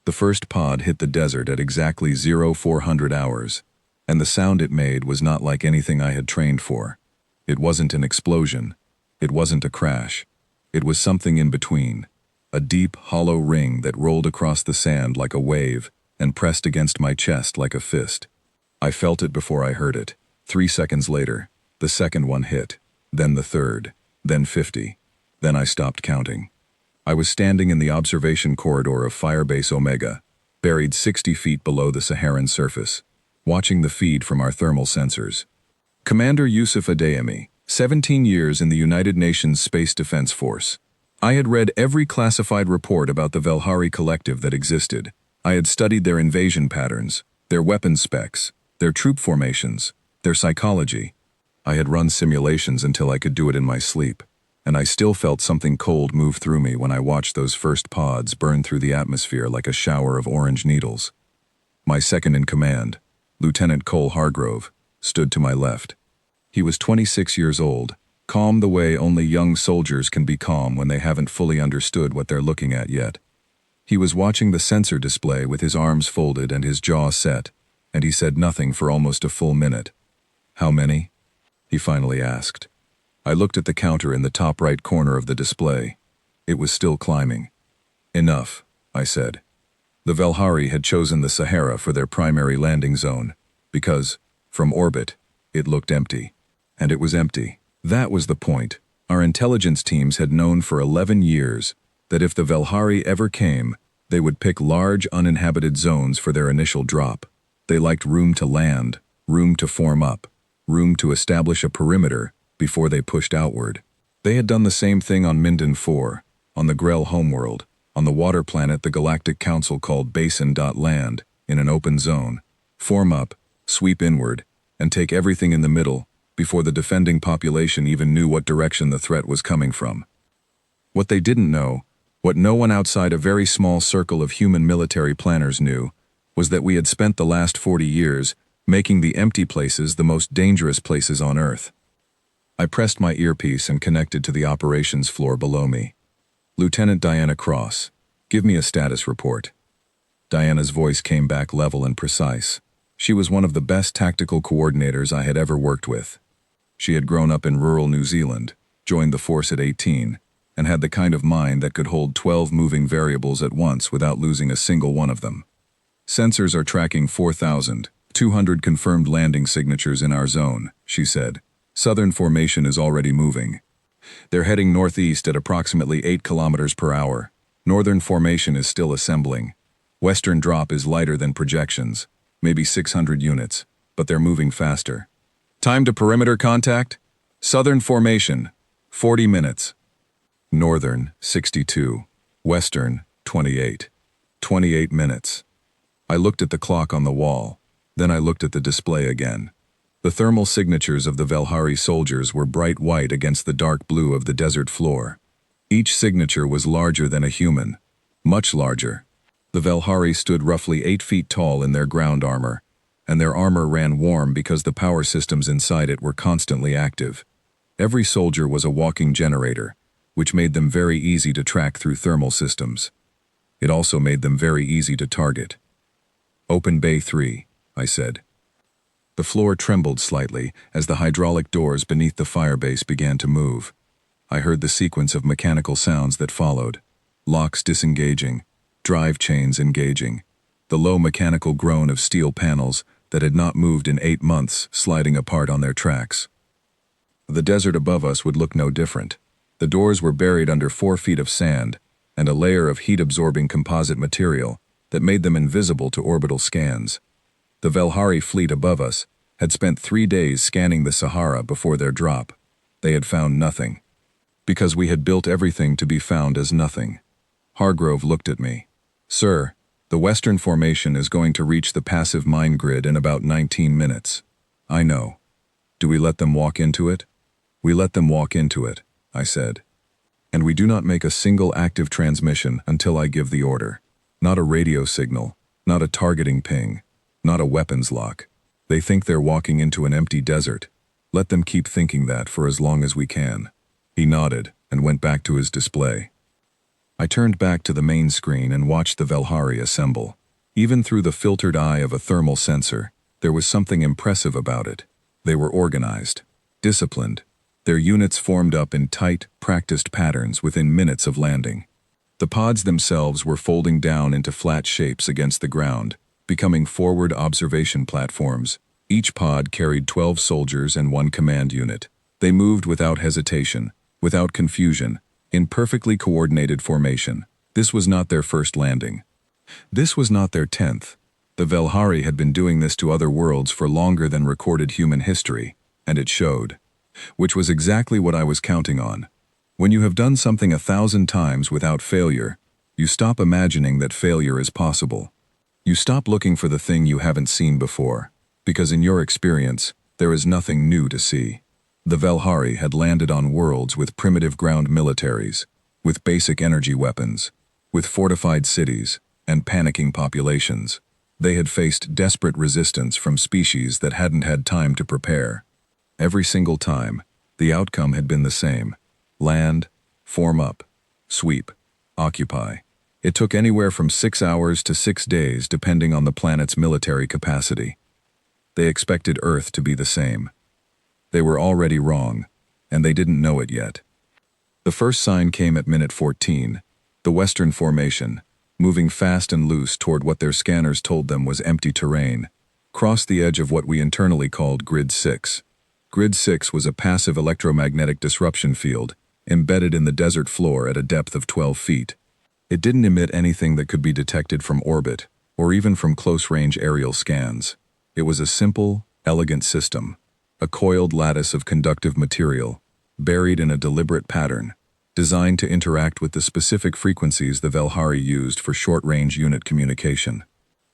The first pod hit the desert at exactly 0400 hours, and the sound it made was not like anything I had trained for. It wasn't an explosion. It wasn't a crash. It was something in between. A deep, hollow ring that rolled across the sand like a wave and pressed against my chest like a fist. I felt it before I heard it. 3 seconds later, the second one hit, then the third, then 50. Then I stopped counting. I was standing in the observation corridor of Firebase Omega, buried 60 feet below the Saharan surface, watching the feed from our thermal sensors. Commander Yusuf Adeyemi, 17 years in the United Nations Space Defense Force. I had read every classified report about the Velhari Collective that existed. I had studied their invasion patterns, their weapons specs, their troop formations, their psychology. I had run simulations until I could do it in my sleep, and I still felt something cold move through me when I watched those first pods burn through the atmosphere like a shower of orange needles. My second in command, Lieutenant Cole Hargrove, stood to my left. He was 26 years old, calm the way only young soldiers can be calm when they haven't fully understood what they're looking at yet. He was watching the sensor display with his arms folded and his jaw set, and he said nothing for almost a full minute. "How many?" he finally asked. I looked at the counter in the top right corner of the display. It was still climbing. "Enough," I said. The Velhari had chosen the Sahara for their primary landing zone, because, from orbit, it looked empty. And it was empty. That was the point. Our intelligence teams had known for 11 years that if the Velhari ever came, they would pick large uninhabited zones for their initial drop. They liked room to land, room to form up, room to establish a perimeter before they pushed outward. They had done the same thing on Minden 4, on the Grell homeworld, on the water planet the Galactic Council called Basin.Land, in an open zone. Form up, sweep inward, and take everything in the middle before the defending population even knew what direction the threat was coming from. What they didn't know, what no one outside a very small circle of human military planners knew, was that we had spent the last 40 years making the empty places the most dangerous places on Earth. I pressed my earpiece and connected to the operations floor below me. "Lieutenant Diana Cross, give me a status report." Diana's voice came back level and precise. She was one of the best tactical coordinators I had ever worked with. She had grown up in rural New Zealand, joined the force at 18, and had the kind of mind that could hold 12 moving variables at once without losing a single one of them. "Sensors are tracking 4,200 confirmed landing signatures in our zone," she said. "Southern formation is already moving. They're heading northeast at approximately 8 kilometers per hour. Northern formation is still assembling. Western drop is lighter than projections, maybe 600 units, but they're moving faster. Time to perimeter contact? Southern formation, 40 minutes. Northern, 62. Western, 28. 28 minutes. I looked at the clock on the wall. Then I looked at the display again. The thermal signatures of the Velhari soldiers were bright white against the dark blue of the desert floor. Each signature was larger than a human. Much larger. The Velhari stood roughly 8 feet tall in their ground armor, and their armor ran warm because the power systems inside it were constantly active. Every soldier was a walking generator, which made them very easy to track through thermal systems. It also made them very easy to target. "Open Bay 3, I said. The floor trembled slightly as the hydraulic doors beneath the firebase began to move. I heard the sequence of mechanical sounds that followed. Locks disengaging, drive chains engaging, the low mechanical groan of steel panels that had not moved in 8 months sliding apart on their tracks. The desert above us would look no different. The doors were buried under 4 feet of sand and a layer of heat-absorbing composite material that made them invisible to orbital scans. The Velhari fleet above us had spent 3 days scanning the Sahara before their drop. They had found nothing. Because we had built everything to be found as nothing. Hargrove looked at me. "Sir, the Western formation is going to reach the passive mine grid in about 19 minutes. I know. Do we let them walk into it?" "We let them walk into it," I said. "And we do not make a single active transmission until I give the order. Not a radio signal, not a targeting ping, not a weapons lock. They think they're walking into an empty desert. Let them keep thinking that for as long as we can." He nodded and went back to his display. I turned back to the main screen and watched the Velhari assemble. Even through the filtered eye of a thermal sensor, there was something impressive about it. They were organized, disciplined. Their units formed up in tight, practiced patterns within minutes of landing. The pods themselves were folding down into flat shapes against the ground, becoming forward observation platforms. Each pod carried 12 soldiers and one command unit. They moved without hesitation, without confusion, in perfectly coordinated formation. This was not their first landing. This was not their 10th. The Velhari had been doing this to other worlds for longer than recorded human history, and it showed. Which was exactly what I was counting on. When you have done something 1,000 times without failure, you stop imagining that failure is possible. You stop looking for the thing you haven't seen before, because in your experience, there is nothing new to see. The Velhari had landed on worlds with primitive ground militaries, with basic energy weapons, with fortified cities, and panicking populations. They had faced desperate resistance from species that hadn't had time to prepare. Every single time, the outcome had been the same. Land, form up, sweep, occupy. It took anywhere from 6 hours to 6 days depending on the planet's military capacity. They expected Earth to be the same. They were already wrong, and they didn't know it yet. The first sign came at minute 14, the Western Formation, moving fast and loose toward what their scanners told them was empty terrain, crossed the edge of what we internally called Grid 6. Grid 6 was a passive electromagnetic disruption field, embedded in the desert floor at a depth of 12 feet. It didn't emit anything that could be detected from orbit, or even from close-range aerial scans. It was a simple, elegant system, a coiled lattice of conductive material, buried in a deliberate pattern, designed to interact with the specific frequencies the Velhari used for short-range unit communication.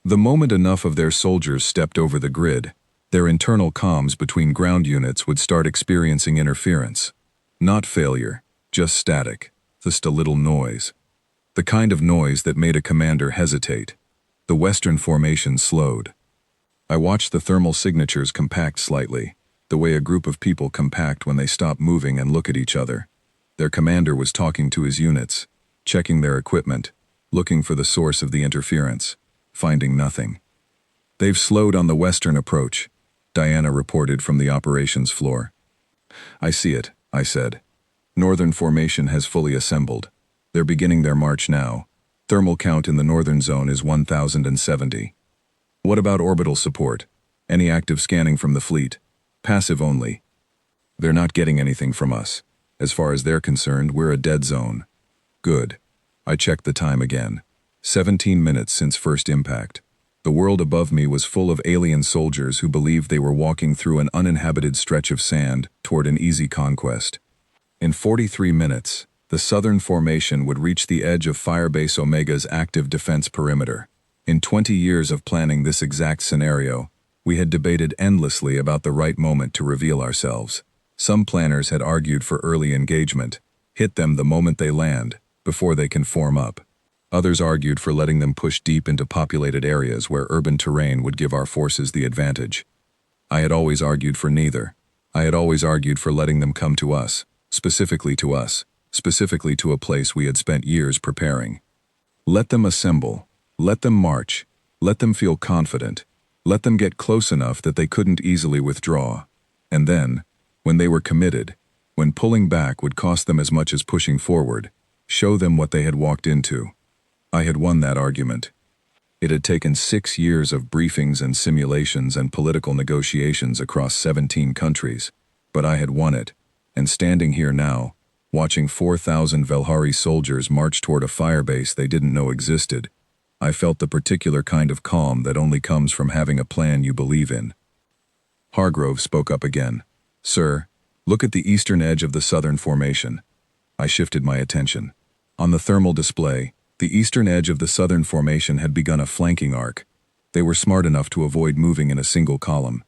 The moment enough of their soldiers stepped over the grid, their internal comms between ground units would start experiencing interference. Not failure, just static, just a little noise. The kind of noise that made a commander hesitate. The Western Formation slowed. I watched the thermal signatures compact slightly, the way a group of people compact when they stop moving and look at each other. Their commander was talking to his units, checking their equipment, looking for the source of the interference, finding nothing. "They've slowed on the Western approach," Diana reported from the operations floor. "I see it," I said. "Northern Formation has fully assembled. They're beginning their march now. Thermal count in the northern zone is 1,070. What about orbital support? Any active scanning from the fleet? Passive only. They're not getting anything from us. As far as they're concerned, we're a dead zone." Good. I checked the time again. 17 minutes since first impact. The world above me was full of alien soldiers who believed they were walking through an uninhabited stretch of sand toward an easy conquest. In 43 minutes, the Southern Formation would reach the edge of Firebase Omega's active defense perimeter. In 20 years of planning this exact scenario, we had debated endlessly about the right moment to reveal ourselves. Some planners had argued for early engagement, hit them the moment they land, before they can form up. Others argued for letting them push deep into populated areas where urban terrain would give our forces the advantage. I had always argued for neither. I had always argued for letting them come to us, specifically to a place we had spent years preparing. Let them assemble, let them march, let them feel confident, let them get close enough that they couldn't easily withdraw. And then, when they were committed, when pulling back would cost them as much as pushing forward, show them what they had walked into. I had won that argument. It had taken 6 years of briefings and simulations and political negotiations across 17 countries, but I had won it, and standing here now, watching 4,000 Velhari soldiers march toward a firebase they didn't know existed, I felt the particular kind of calm that only comes from having a plan you believe in. Hargrove spoke up again. "Sir, look at the eastern edge of the Southern Formation." I shifted my attention. On the thermal display, the eastern edge of the Southern Formation had begun a flanking arc. They were smart enough to avoid moving in a single column.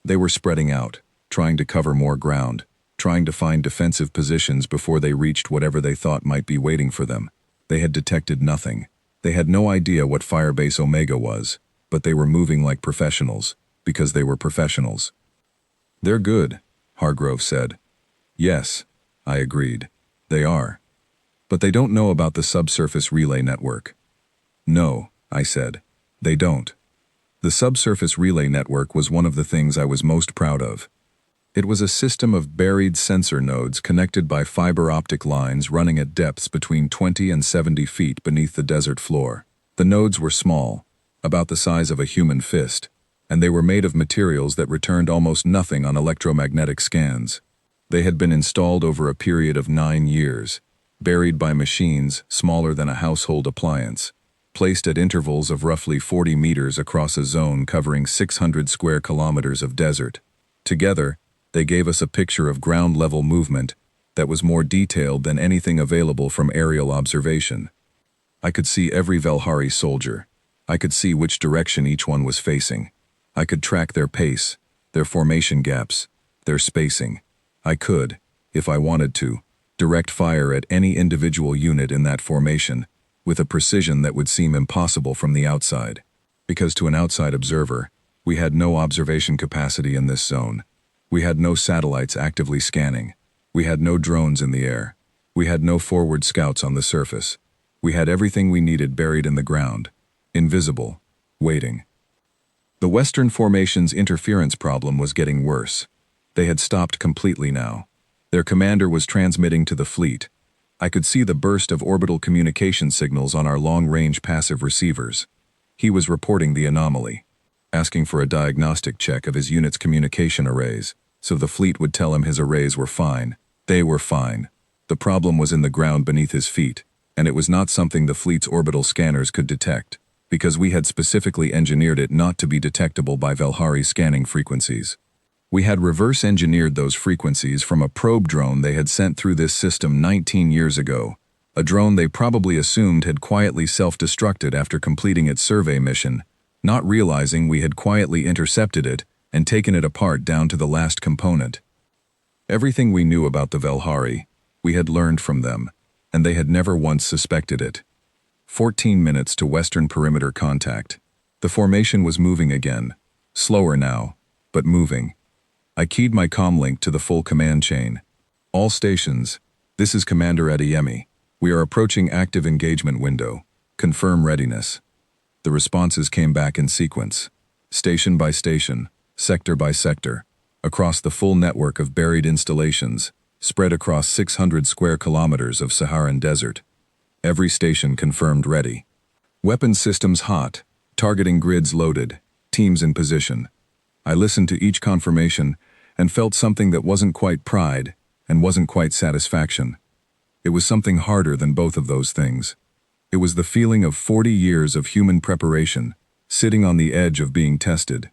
They were spreading out, trying to cover more ground, trying to find defensive positions before they reached whatever they thought might be waiting for them. They had detected nothing. They had no idea what Firebase Omega was, but they were moving like professionals, because they were professionals. "They're good," Hargrove said. "Yes," I agreed. "They are." But they don't know about the subsurface relay network. No, I said. They don't. The subsurface relay network was one of the things I was most proud of. It was a system of buried sensor nodes connected by fiber optic lines running at depths between 20 and 70 feet beneath the desert floor. The nodes were small, about the size of a human fist, and they were made of materials that returned almost nothing on electromagnetic scans. They had been installed over a period of 9 years, buried by machines smaller than a household appliance, placed at intervals of roughly 40 meters across a zone covering 600 square kilometers of desert. Together, they gave us a picture of ground-level movement that was more detailed than anything available from aerial observation. I could see every Velhari soldier. I could see which direction each one was facing. I could track their pace, their formation gaps, their spacing. I could, if I wanted to, direct fire at any individual unit in that formation with a precision that would seem impossible from the outside. Because to an outside observer, we had no observation capacity in this zone. We had no satellites actively scanning. We had no drones in the air. We had no forward scouts on the surface. We had everything we needed buried in the ground, invisible, waiting. The Western formation's interference problem was getting worse. They had stopped completely now. Their commander was transmitting to the fleet. I could see the burst of orbital communication signals on our long-range passive receivers. He was reporting the anomaly, asking for a diagnostic check of his unit's communication arrays, so the fleet would tell him his arrays were fine. They were fine. The problem was in the ground beneath his feet, and it was not something the fleet's orbital scanners could detect, because we had specifically engineered it not to be detectable by Velhari scanning frequencies. We had reverse-engineered those frequencies from a probe drone they had sent through this system 19 years ago, a drone they probably assumed had quietly self-destructed after completing its survey mission, not realizing we had quietly intercepted it and taken it apart down to the last component. Everything we knew about the Velhari, we had learned from them, and they had never once suspected it. 14 minutes to Western perimeter contact. The formation was moving again, slower now, but moving. I keyed my comlink to the full command chain. All stations, this is Commander Adeyemi. We are approaching active engagement window. Confirm readiness. The responses came back in sequence, station by station, sector by sector, across the full network of buried installations, spread across 600 square kilometers of Saharan desert. Every station confirmed ready. Weapon systems hot, targeting grids loaded, teams in position. I listened to each confirmation and felt something that wasn't quite pride and wasn't quite satisfaction. It was something harder than both of those things. It was the feeling of 40 years of human preparation, sitting on the edge of being tested.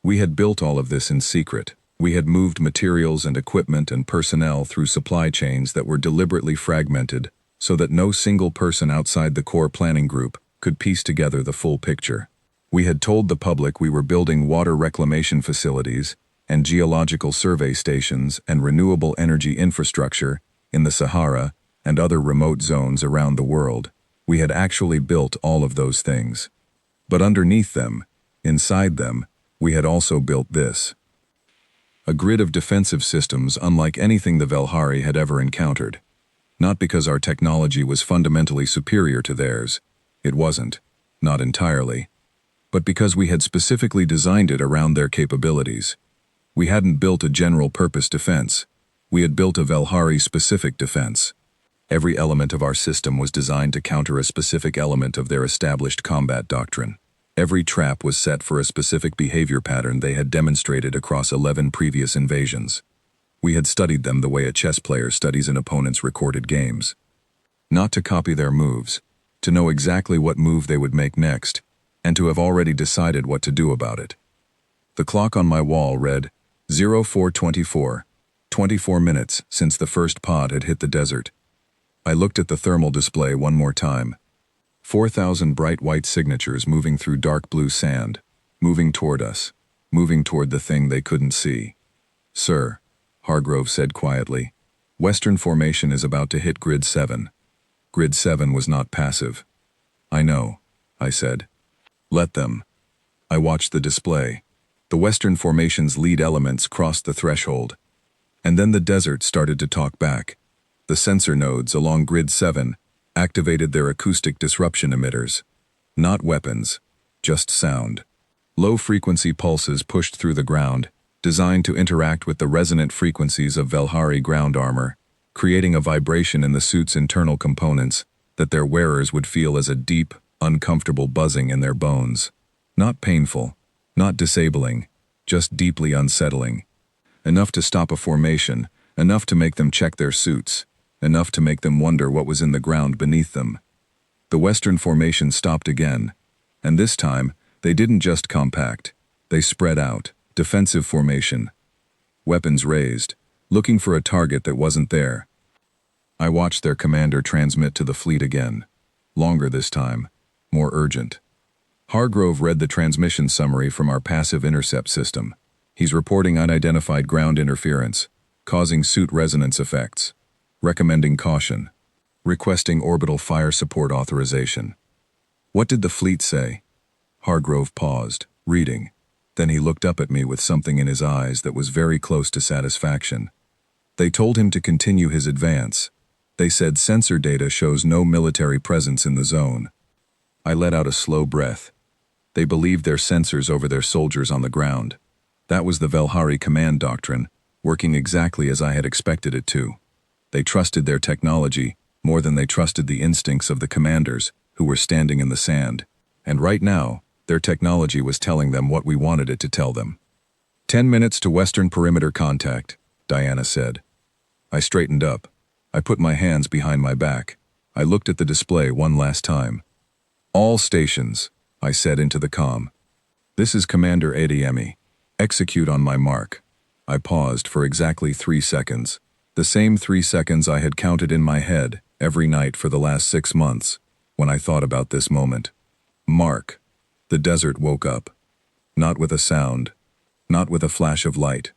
We had built all of this in secret. We had moved materials and equipment and personnel through supply chains that were deliberately fragmented so that no single person outside the core planning group could piece together the full picture. We had told the public we were building water reclamation facilities and geological survey stations and renewable energy infrastructure in the Sahara and other remote zones around the world. We had actually built all of those things. But underneath them, inside them, we had also built this. A grid of defensive systems unlike anything the Velhari had ever encountered. Not because our technology was fundamentally superior to theirs. It wasn't. Not entirely. But because we had specifically designed it around their capabilities. We hadn't built a general-purpose defense. We had built a Velhari-specific defense. Every element of our system was designed to counter a specific element of their established combat doctrine. Every trap was set for a specific behavior pattern they had demonstrated across 11 previous invasions. We had studied them the way a chess player studies an opponent's recorded games. Not to copy their moves, to know exactly what move they would make next, and to have already decided what to do about it. The clock on my wall read 0424, 24 minutes since the first pod had hit the desert. I looked at the thermal display one more time. 4,000 bright white signatures moving through dark blue sand, moving toward us, moving toward the thing they couldn't see. Sir, Hargrove said quietly, Western formation is about to hit Grid 7. Grid 7 was not passive. I know, I said. Let them. I watched the display. The Western formation's lead elements crossed the threshold. And then the desert started to talk back. The sensor nodes along Grid 7 activated their acoustic disruption emitters. Not weapons, just sound. Low-frequency pulses pushed through the ground, designed to interact with the resonant frequencies of Velhari ground armor, creating a vibration in the suit's internal components that their wearers would feel as a deep, uncomfortable buzzing in their bones. Not painful, not disabling, just deeply unsettling. Enough to stop a formation, enough to make them check their suits, enough to make them wonder what was in the ground beneath them. The Western formation stopped again, and this time, they didn't just compact. They spread out, defensive formation. Weapons raised, looking for a target that wasn't there. I watched their commander transmit to the fleet again. Longer this time, more urgent. Hargrove read the transmission summary from our passive intercept system. He's reporting unidentified ground interference, causing suit resonance effects, recommending caution, requesting orbital fire support authorization. What did the fleet say? Hargrove paused, reading. Then he looked up at me with something in his eyes that was very close to satisfaction. They told him to continue his advance. They said sensor data shows no military presence in the zone. I let out a slow breath. They believed their sensors over their soldiers on the ground. That was the Velhari command doctrine, working exactly as I had expected it to. They trusted their technology more than they trusted the instincts of the commanders who were standing in the sand. And right now, their technology was telling them what we wanted it to tell them. 10 minutes to Western perimeter contact, Diana said. I straightened up. I put my hands behind my back. I looked at the display one last time. All stations, I said into the comm. This is Commander Adeyemi. Execute on my mark. I paused for exactly 3 seconds. The same 3 seconds I had counted in my head every night for the last 6 months, when I thought about this moment. Mark. The desert woke up. Not with a sound. Not with a flash of light.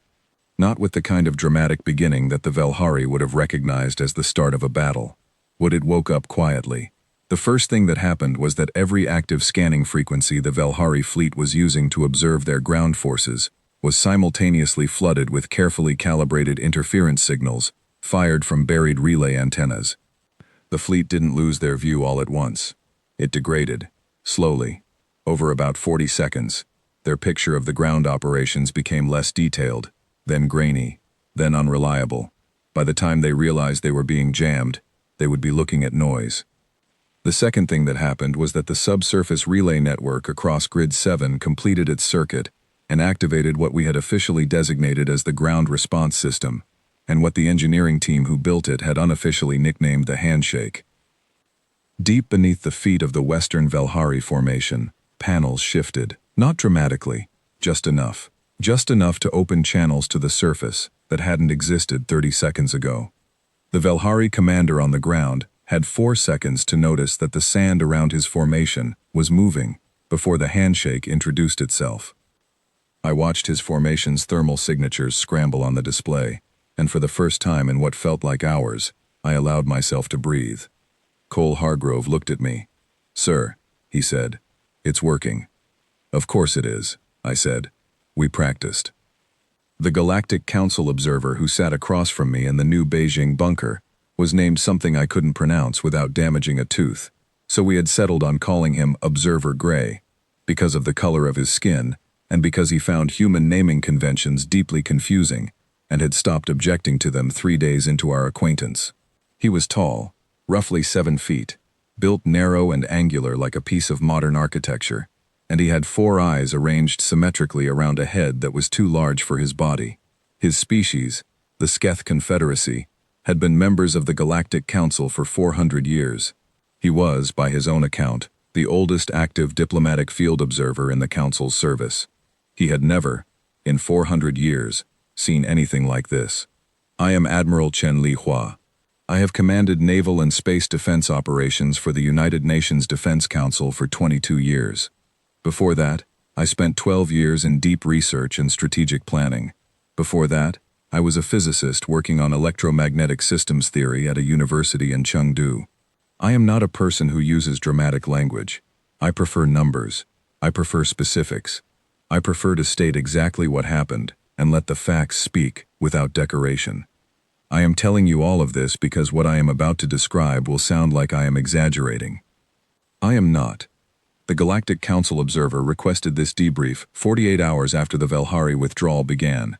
Not with the kind of dramatic beginning that the Velhari would have recognized as the start of a battle. It woke up quietly. The first thing that happened was that every active scanning frequency the Velhari fleet was using to observe their ground forces was simultaneously flooded with carefully calibrated interference signals fired from buried relay antennas. The fleet didn't lose their view all at once. It degraded, slowly. Over about 40 seconds, their picture of the ground operations became less detailed, then grainy, then unreliable. By the time they realized they were being jammed, they would be looking at noise. The second thing that happened was that the subsurface relay network across Grid 7 completed its circuit and activated what we had officially designated as the ground response system, and what the engineering team who built it had unofficially nicknamed the handshake. Deep beneath the feet of the Western Velhari formation, panels shifted, not dramatically, just enough to open channels to the surface that hadn't existed 30 seconds ago. The Velhari commander on the ground had 4 seconds to notice that the sand around his formation was moving before the handshake introduced itself. I watched his formation's thermal signatures scramble on the display, and for the first time in what felt like hours, I allowed myself to breathe. Cole Hargrove looked at me. "Sir," he said, "it's working." "Of course it is," I said. "We practiced." The Galactic Council observer who sat across from me in the new Beijing bunker was named something I couldn't pronounce without damaging a tooth, so we had settled on calling him Observer Gray, because of the color of his skin, and because he found human naming conventions deeply confusing, and had stopped objecting to them 3 days into our acquaintance. He was tall, roughly 7 feet, built narrow and angular like a piece of modern architecture, and he had 4 eyes arranged symmetrically around a head that was too large for his body. His species, the Sketh Confederacy, had been members of the Galactic Council for 400 years. He was, by his own account, the oldest active diplomatic field observer in the Council's service. He had never, in 400 years, seen anything like this. "I am Admiral Chen Li Hua. I have commanded naval and space defense operations for the United Nations Defense Council for 22 years. Before that, I spent 12 years in deep research and strategic planning. Before that, I was a physicist working on electromagnetic systems theory at a university in Chengdu. I am not a person who uses dramatic language. I prefer numbers. I prefer specifics. I prefer to state exactly what happened and let the facts speak without decoration. I am telling you all of this because what I am about to describe will sound like I am exaggerating. I am not. The Galactic Council observer requested this debrief 48 hours after the Velhari withdrawal began.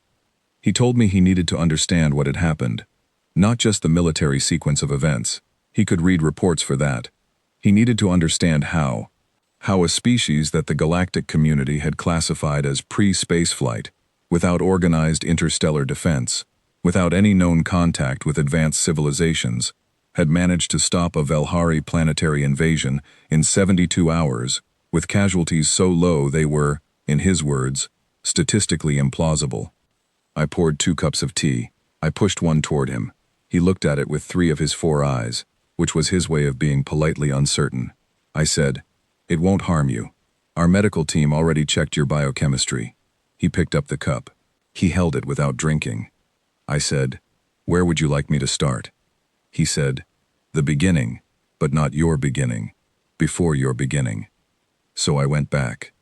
He told me he needed to understand what had happened. Not just the military sequence of events. He could read reports for that. He needed to understand how a species that the galactic community had classified as pre-spaceflight, without organized interstellar defense, without any known contact with advanced civilizations, had managed to stop a Velhari planetary invasion in 72 hours, with casualties so low they were, in his words, statistically implausible. I poured 2 cups of tea. I pushed one toward him. He looked at it with 3 of his 4 eyes, which was his way of being politely uncertain. I said, "It won't harm you. Our medical team already checked your biochemistry." He picked up the cup. He held it without drinking. I said, "Where would you like me to start?" He said, "The beginning, but not your beginning. Before your beginning." So I went back.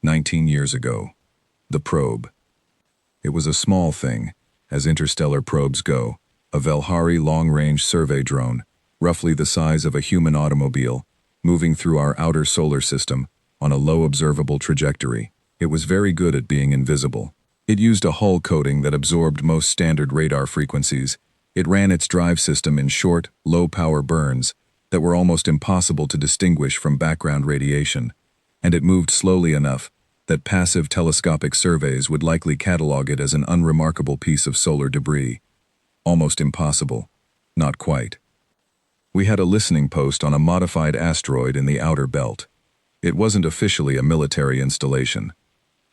19 years ago. The probe. It was a small thing, as interstellar probes go, a Velhari long-range survey drone, roughly the size of a human automobile, moving through our outer solar system on a low observable trajectory. It was very good at being invisible. It used a hull coating that absorbed most standard radar frequencies. It ran its drive system in short, low-power burns that were almost impossible to distinguish from background radiation, and it moved slowly enough that passive telescopic surveys would likely catalog it as an unremarkable piece of solar debris. Almost impossible. Not quite. We had a listening post on a modified asteroid in the outer belt. It wasn't officially a military installation.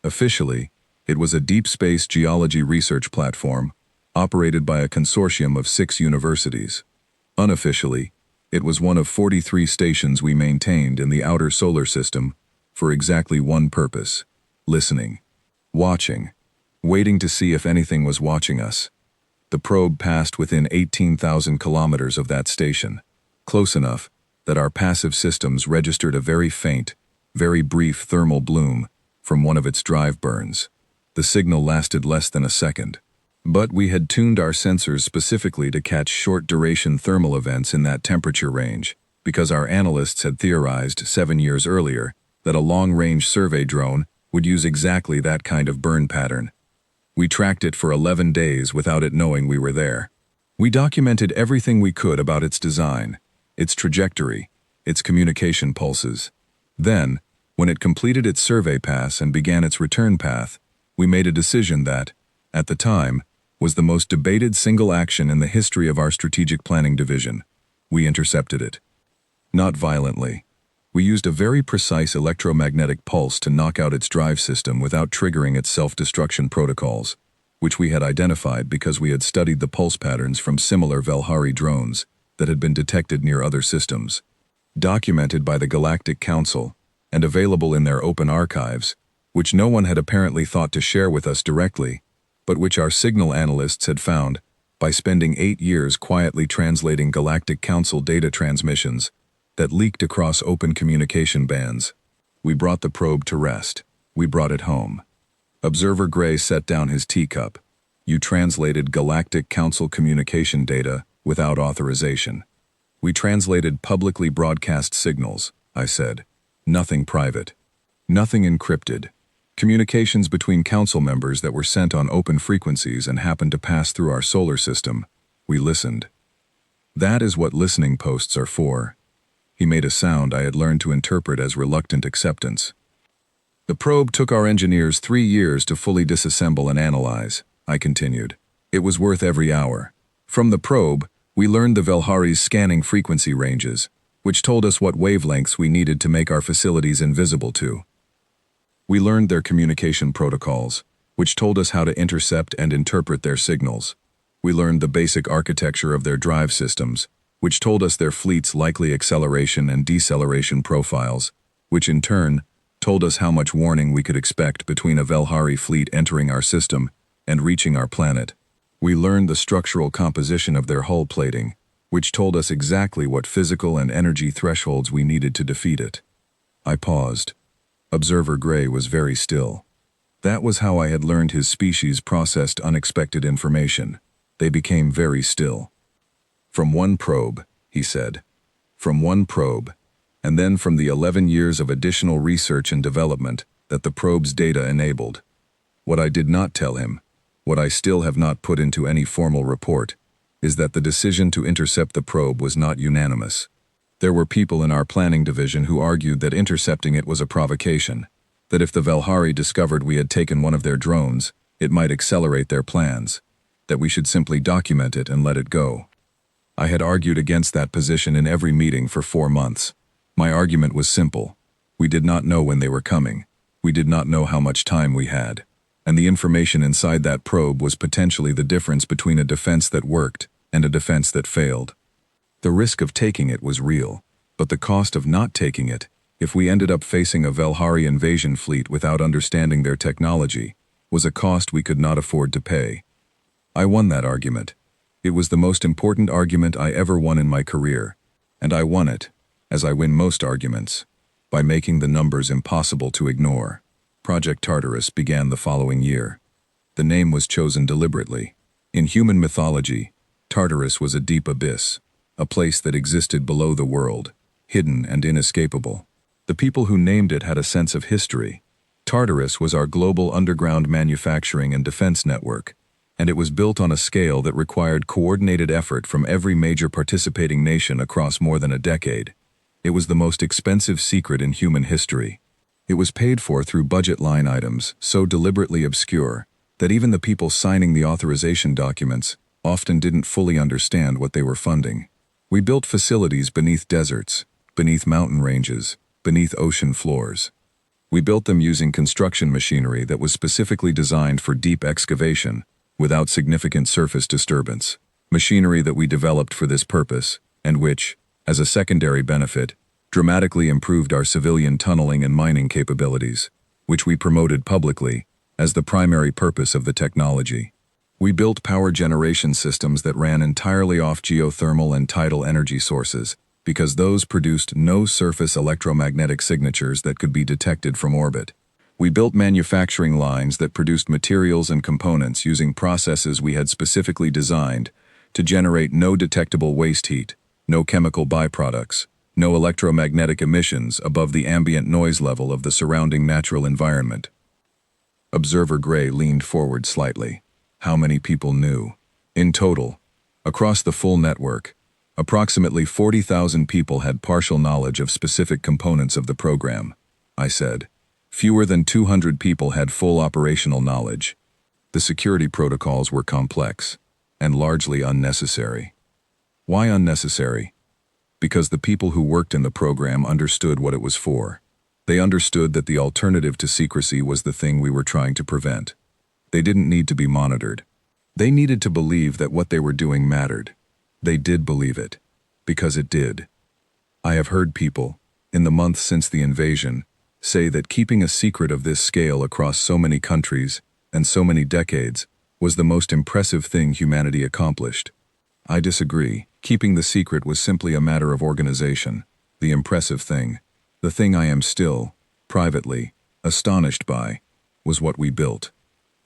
Officially, it was a deep space geology research platform operated by a consortium of 6 universities. Unofficially, it was one of 43 stations we maintained in the outer solar system for exactly one purpose: listening, watching, waiting to see if anything was watching us. The probe passed within 18,000 kilometers of that station, close enough that our passive systems registered a very faint, very brief thermal bloom from one of its drive burns. The signal lasted less than a second. But we had tuned our sensors specifically to catch short-duration thermal events in that temperature range, because our analysts had theorized 7 years earlier that a long-range survey drone would use exactly that kind of burn pattern. We tracked it for 11 days without it knowing we were there. We documented everything we could about its design, its trajectory, its communication pulses. Then, when it completed its survey pass and began its return path, we made a decision that, at the time, was the most debated single action in the history of our strategic planning division. We intercepted it. Not violently. We used a very precise electromagnetic pulse to knock out its drive system without triggering its self-destruction protocols, which we had identified because we had studied the pulse patterns from similar Velhari drones that had been detected near other systems. Documented by the Galactic Council and available in their open archives, which no one had apparently thought to share with us directly, but which our signal analysts had found by spending 8 years quietly translating Galactic Council data transmissions that leaked across open communication bands. We brought the probe to rest. We brought it home. Observer Gray set down his teacup. "You translated Galactic Council communication data without authorization." "We translated publicly broadcast signals," I said. "Nothing private. Nothing encrypted. Communications between council members that were sent on open frequencies and happened to pass through our solar system. We listened. That is what listening posts are for." He made a sound I had learned to interpret as reluctant acceptance. "The probe took our engineers 3 years to fully disassemble and analyze," I continued. "It was worth every hour. From the probe, we learned the Velhari's scanning frequency ranges, which told us what wavelengths we needed to make our facilities invisible to. We learned their communication protocols, which told us how to intercept and interpret their signals. We learned the basic architecture of their drive systems, which told us their fleet's likely acceleration and deceleration profiles, which in turn told us how much warning we could expect between a Velhari fleet entering our system and reaching our planet. We learned the structural composition of their hull plating, which told us exactly what physical and energy thresholds we needed to defeat it. I paused. Observer Gray was very still. That was how I had learned his species processed unexpected information. They became very still. "From one probe," he said. "From one probe. And then from the 11 years of additional research and development that the probe's data enabled." What I did not tell him, what I still have not put into any formal report, is that the decision to intercept the probe was not unanimous. There were people in our planning division who argued that intercepting it was a provocation, that if the Velhari discovered we had taken one of their drones, it might accelerate their plans, that we should simply document it and let it go. I had argued against that position in every meeting for 4 months. My argument was simple. We did not know when they were coming. We did not know how much time we had. And the information inside that probe was potentially the difference between a defense that worked and a defense that failed. The risk of taking it was real, but the cost of not taking it, if we ended up facing a Velhari invasion fleet without understanding their technology, was a cost we could not afford to pay. I won that argument. It was the most important argument I ever won in my career, and I won it, as I win most arguments, by making the numbers impossible to ignore. Project Tartarus began the following year. The name was chosen deliberately. In human mythology, Tartarus was a deep abyss, a place that existed below the world, hidden and inescapable. The people who named it had a sense of history. Tartarus was our global underground manufacturing and defense network, and it was built on a scale that required coordinated effort from every major participating nation across more than a decade. It was the most expensive secret in human history. It was paid for through budget line items so deliberately obscure that even the people signing the authorization documents often didn't fully understand what they were funding. We built facilities beneath deserts, beneath mountain ranges, beneath ocean floors. We built them using construction machinery that was specifically designed for deep excavation without significant surface disturbance. Machinery that we developed for this purpose, and which, as a secondary benefit, dramatically improved our civilian tunneling and mining capabilities, which we promoted publicly as the primary purpose of the technology. We built power generation systems that ran entirely off geothermal and tidal energy sources, because those produced no surface electromagnetic signatures that could be detected from orbit. We built manufacturing lines that produced materials and components using processes we had specifically designed to generate no detectable waste heat, no chemical byproducts, no electromagnetic emissions above the ambient noise level of the surrounding natural environment. Observer Gray leaned forward slightly. How many people knew? In total, across the full network, approximately 40,000 people had partial knowledge of specific components of the program, I said. Fewer than 200 people had full operational knowledge. The security protocols were complex and largely unnecessary. Why unnecessary? Because the people who worked in the program understood what it was for. They understood that the alternative to secrecy was the thing we were trying to prevent. They didn't need to be monitored. They needed to believe that what they were doing mattered. They did believe it, because it did. I have heard people, in the months since the invasion, say that keeping a secret of this scale across so many countries and so many decades was the most impressive thing humanity accomplished. I disagree. Keeping the secret was simply a matter of organization. The impressive thing, the thing I am still, privately, astonished by, was what we built.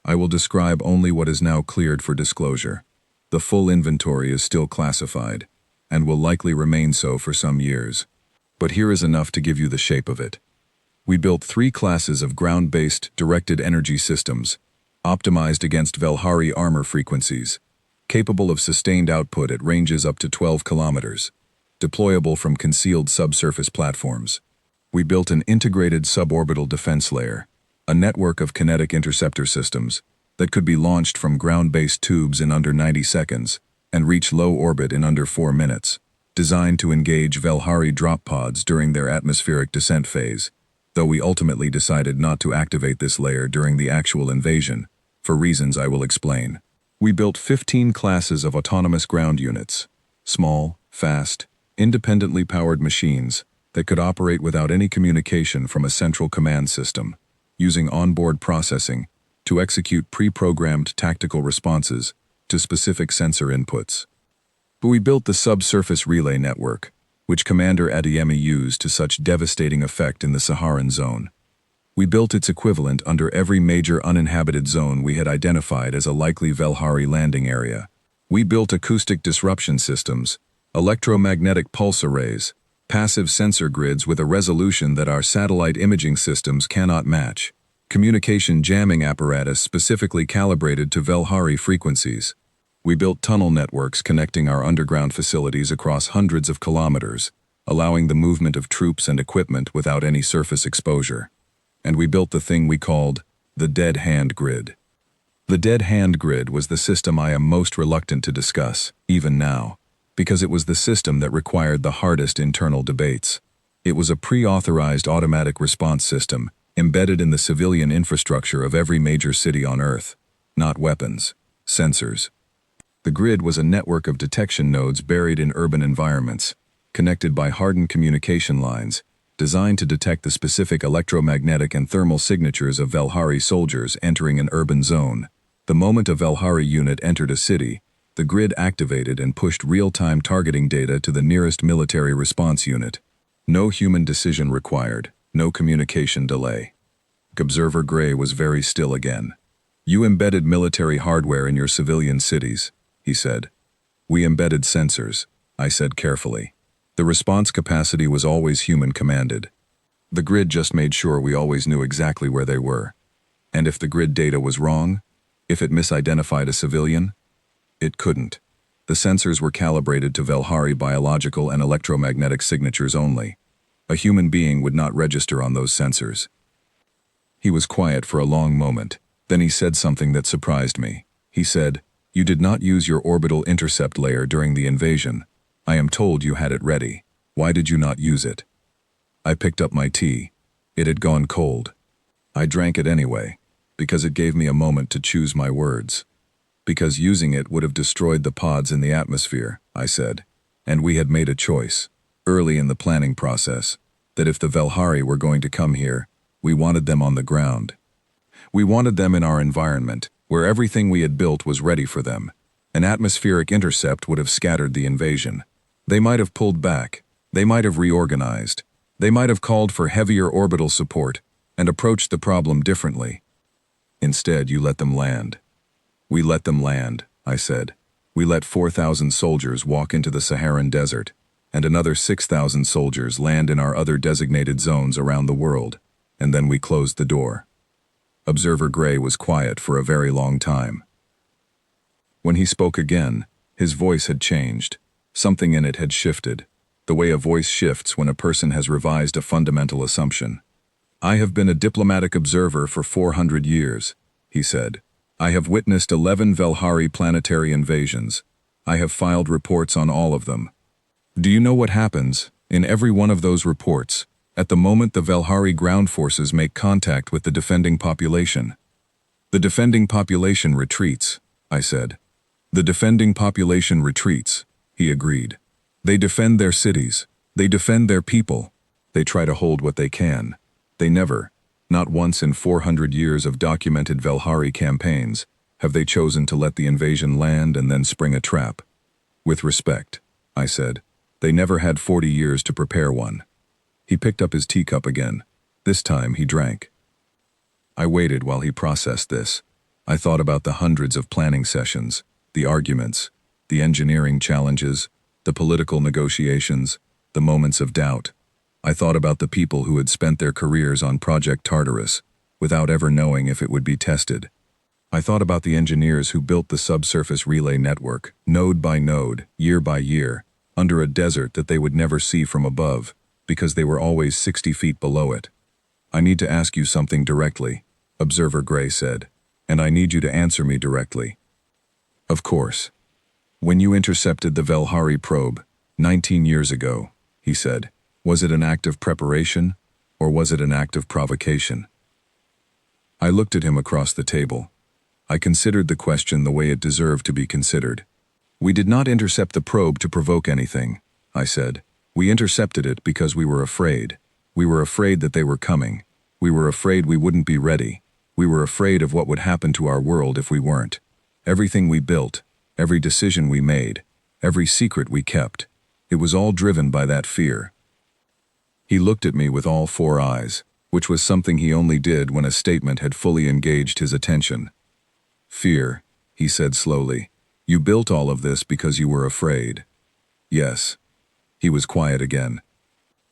I will describe only what is now cleared for disclosure. The full inventory is still classified, and will likely remain so for some years. But here is enough to give you the shape of it. We built 3 classes of ground-based directed energy systems, optimized against Velhari armor frequencies, capable of sustained output at ranges up to 12 kilometers, deployable from concealed subsurface platforms. We built an integrated suborbital defense layer, a network of kinetic interceptor systems that could be launched from ground-based tubes in under 90 seconds and reach low orbit in under 4 minutes, designed to engage Velhari drop pods during their atmospheric descent phase, though we ultimately decided not to activate this layer during the actual invasion, for reasons I will explain. We built 15 classes of autonomous ground units, small, fast, independently powered machines that could operate without any communication from a central command system, using onboard processing to execute pre-programmed tactical responses to specific sensor inputs. But we built the subsurface relay network, which Commander Adeyemi used to such devastating effect in the Saharan zone. We built its equivalent under every major uninhabited zone we had identified as a likely Velhari landing area. We built acoustic disruption systems, electromagnetic pulse arrays, passive sensor grids with a resolution that our satellite imaging systems cannot match, communication jamming apparatus specifically calibrated to Velhari frequencies. We built tunnel networks connecting our underground facilities across hundreds of kilometers, allowing the movement of troops and equipment without any surface exposure. And we built the thing we called the Dead Hand Grid. The Dead Hand Grid was the system I am most reluctant to discuss, even now, because it was the system that required the hardest internal debates. It was a pre-authorized automatic response system embedded in the civilian infrastructure of every major city on Earth, not weapons, sensors. The grid was a network of detection nodes buried in urban environments, connected by hardened communication lines, designed to detect the specific electromagnetic and thermal signatures of Velhari soldiers entering an urban zone. The moment a Velhari unit entered a city, the grid activated and pushed real-time targeting data to the nearest military response unit. No human decision required, no communication delay. Observer Gray was very still again. "You embedded military hardware in your civilian cities," he said. "We embedded sensors," I said carefully. "The response capacity was always human-commanded. The grid just made sure we always knew exactly where they were. And if the grid data was wrong, if it misidentified a civilian, it couldn't. The sensors were calibrated to Velhari biological and electromagnetic signatures only. A human being would not register on those sensors." He was quiet for a long moment. Then he said something that surprised me. He said, "You did not use your orbital intercept layer during the invasion. I am told you had it ready. Why did you not use it?" I picked up my tea. It had gone cold. I drank it anyway, because it gave me a moment to choose my words. "Because using it would have destroyed the pods in the atmosphere," I said. "And we had made a choice, early in the planning process, that if the Velhari were going to come here, we wanted them on the ground. We wanted them in our environment, where everything we had built was ready for them. An atmospheric intercept would have scattered the invasion. They might have pulled back. They might have reorganized. They might have called for heavier orbital support and approached the problem differently. Instead, you let them land." "We let them land," I said. "We let 4,000 soldiers walk into the Saharan desert, and another 6,000 soldiers land in our other designated zones around the world, and then we closed the door." Observer Gray was quiet for a very long time. When he spoke again, his voice had changed. Something in it had shifted, the way a voice shifts when a person has revised a fundamental assumption. "I have been a diplomatic observer for 400 years, he said. "I have witnessed 11 Velhari planetary invasions. I have filed reports on all of them. Do you know what happens, in every one of those reports, at the moment the Velhari ground forces make contact with the defending population? The defending population retreats," I said. "The defending population retreats," he agreed. "They defend their cities. They defend their people. They try to hold what they can. They never, not once in 400 years of documented Velhari campaigns, have they chosen to let the invasion land and then spring a trap. With respect," I said, "they never had 40 years to prepare one." He picked up his teacup again. This time he drank. I waited while he processed this. I thought about the hundreds of planning sessions, the arguments, the engineering challenges, the political negotiations, the moments of doubt. I thought about the people who had spent their careers on Project Tartarus, without ever knowing if it would be tested. I thought about the engineers who built the subsurface relay network, node by node, year by year, under a desert that they would never see from above, because they were always 60 feet below it. "I need to ask you something directly," Observer Gray said, "and I need you to answer me directly." "Of course. When you intercepted the Velhari probe, 19 years ago," he said, "was it an act of preparation, or was it an act of provocation?" I looked at him across the table. I considered the question the way it deserved to be considered. "We did not intercept the probe to provoke anything," I said. "We intercepted it because we were afraid. We were afraid that they were coming. We were afraid we wouldn't be ready. We were afraid of what would happen to our world if we weren't. Everything we built, every decision we made, every secret we kept, it was all driven by that fear." He looked at me with all 4 eyes, which was something he only did when a statement had fully engaged his attention. "Fear," he said slowly. You built all of this because you were afraid. Yes. He was quiet again.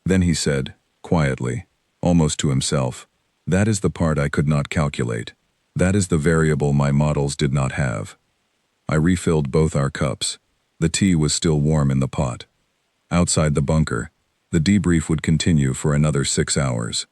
Then he said, quietly, almost to himself, that is the part I could not calculate. That is the variable my models did not have. I refilled both our cups. The tea was still warm in the pot. Outside the bunker, the debrief would continue for another 6 hours.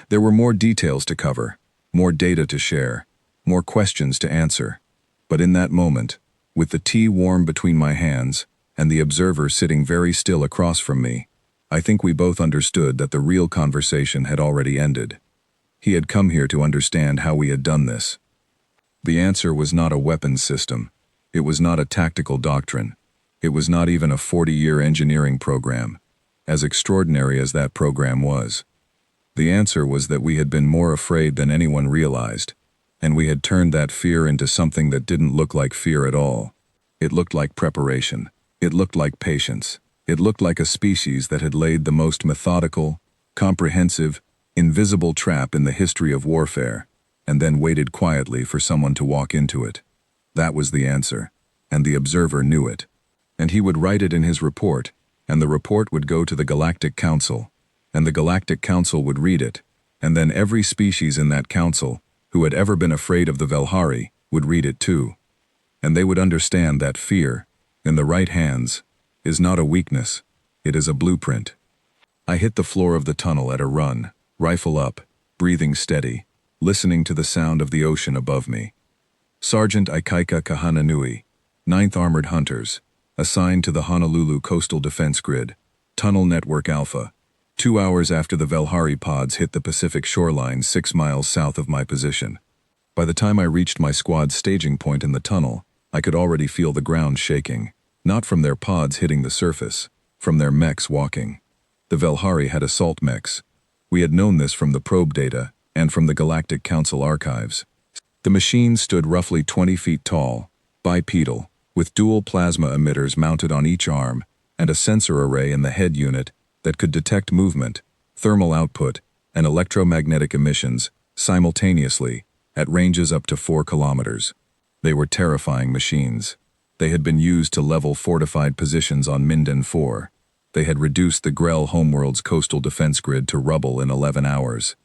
There were more details to cover, more data to share, more questions to answer. But in that moment, with the tea warm between my hands and the observer sitting very still across from me, I think we both understood that the real conversation had already ended. He had come here to understand how we had done this. The answer was not a weapons system. It was not a tactical doctrine. It was not even a 40-year engineering program, as extraordinary as that program was. The answer was that we had been more afraid than anyone realized, and we had turned that fear into something that didn't look like fear at all. It looked like preparation. It looked like patience. It looked like a species that had laid the most methodical, comprehensive, invisible trap in the history of warfare, and then waited quietly for someone to walk into it. That was the answer, and the observer knew it. And he would write it in his report, and the report would go to the Galactic Council, and the Galactic Council would read it, and then every species in that council, who had ever been afraid of the Velhari, would read it too. And they would understand that fear, in the right hands, is not a weakness, it is a blueprint. I hit the floor of the tunnel at a run, rifle up, breathing steady, listening to the sound of the ocean above me. Sergeant Ikaika Kahananui, 9th Armored Hunters, assigned to the Honolulu Coastal Defense Grid, Tunnel Network Alpha, 2 hours after the Velhari pods hit the Pacific shoreline 6 miles south of my position. By the time I reached my squad's staging point in the tunnel, I could already feel the ground shaking, not from their pods hitting the surface, from their mechs walking. The Velhari had assault mechs. We had known this from the probe data and from the Galactic Council archives. The machines stood roughly 20 feet tall, bipedal, with dual plasma emitters mounted on each arm and a sensor array in the head unit that could detect movement, thermal output, and electromagnetic emissions simultaneously at ranges up to 4 kilometers. They were terrifying machines. They had been used to level fortified positions on Minden 4. They had reduced the Grell homeworld's coastal defense grid to rubble in 11 hours.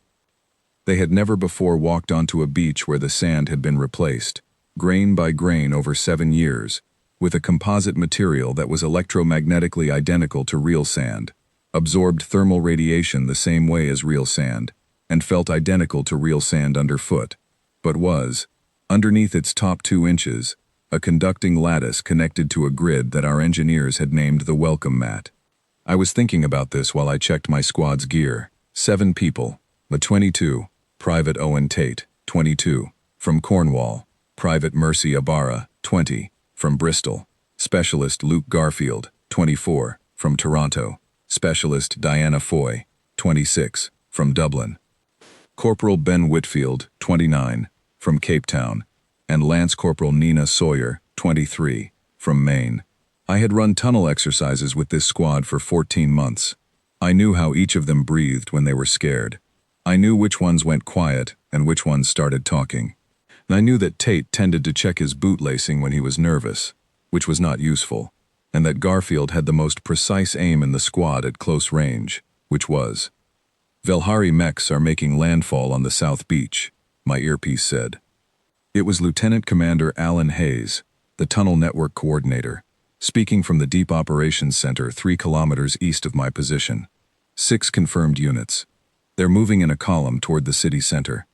They had never before walked onto a beach where the sand had been replaced, grain by grain over 7 years, with a composite material that was electromagnetically identical to real sand, absorbed thermal radiation the same way as real sand, and felt identical to real sand underfoot, but was, underneath its top 2 inches, a conducting lattice connected to a grid that our engineers had named the welcome mat. I was thinking about this while I checked my squad's gear. 7 people, Ma-22, Private Owen Tate, 22, from Cornwall, Private Mercy Ibarra, 20, from Bristol, Specialist Luke Garfield, 24, from Toronto, Specialist Diana Foy, 26, from Dublin, Corporal Ben Whitfield, 29, from Cape Town, and Lance Corporal Nina Sawyer, 23, from Maine. I had run tunnel exercises with this squad for 14 months. I knew how each of them breathed when they were scared. I knew which ones went quiet and which ones started talking. And I knew that Tate tended to check his bootlacing when he was nervous, which was not useful, and that Garfield had the most precise aim in the squad at close range, which was. Velhari mechs are making landfall on the South Beach, my earpiece said. It was Lieutenant Commander Alan Hayes, the tunnel network coordinator, speaking from the Deep Operations Center 3 kilometers east of my position. 6 confirmed units. They're moving in a column toward the city center.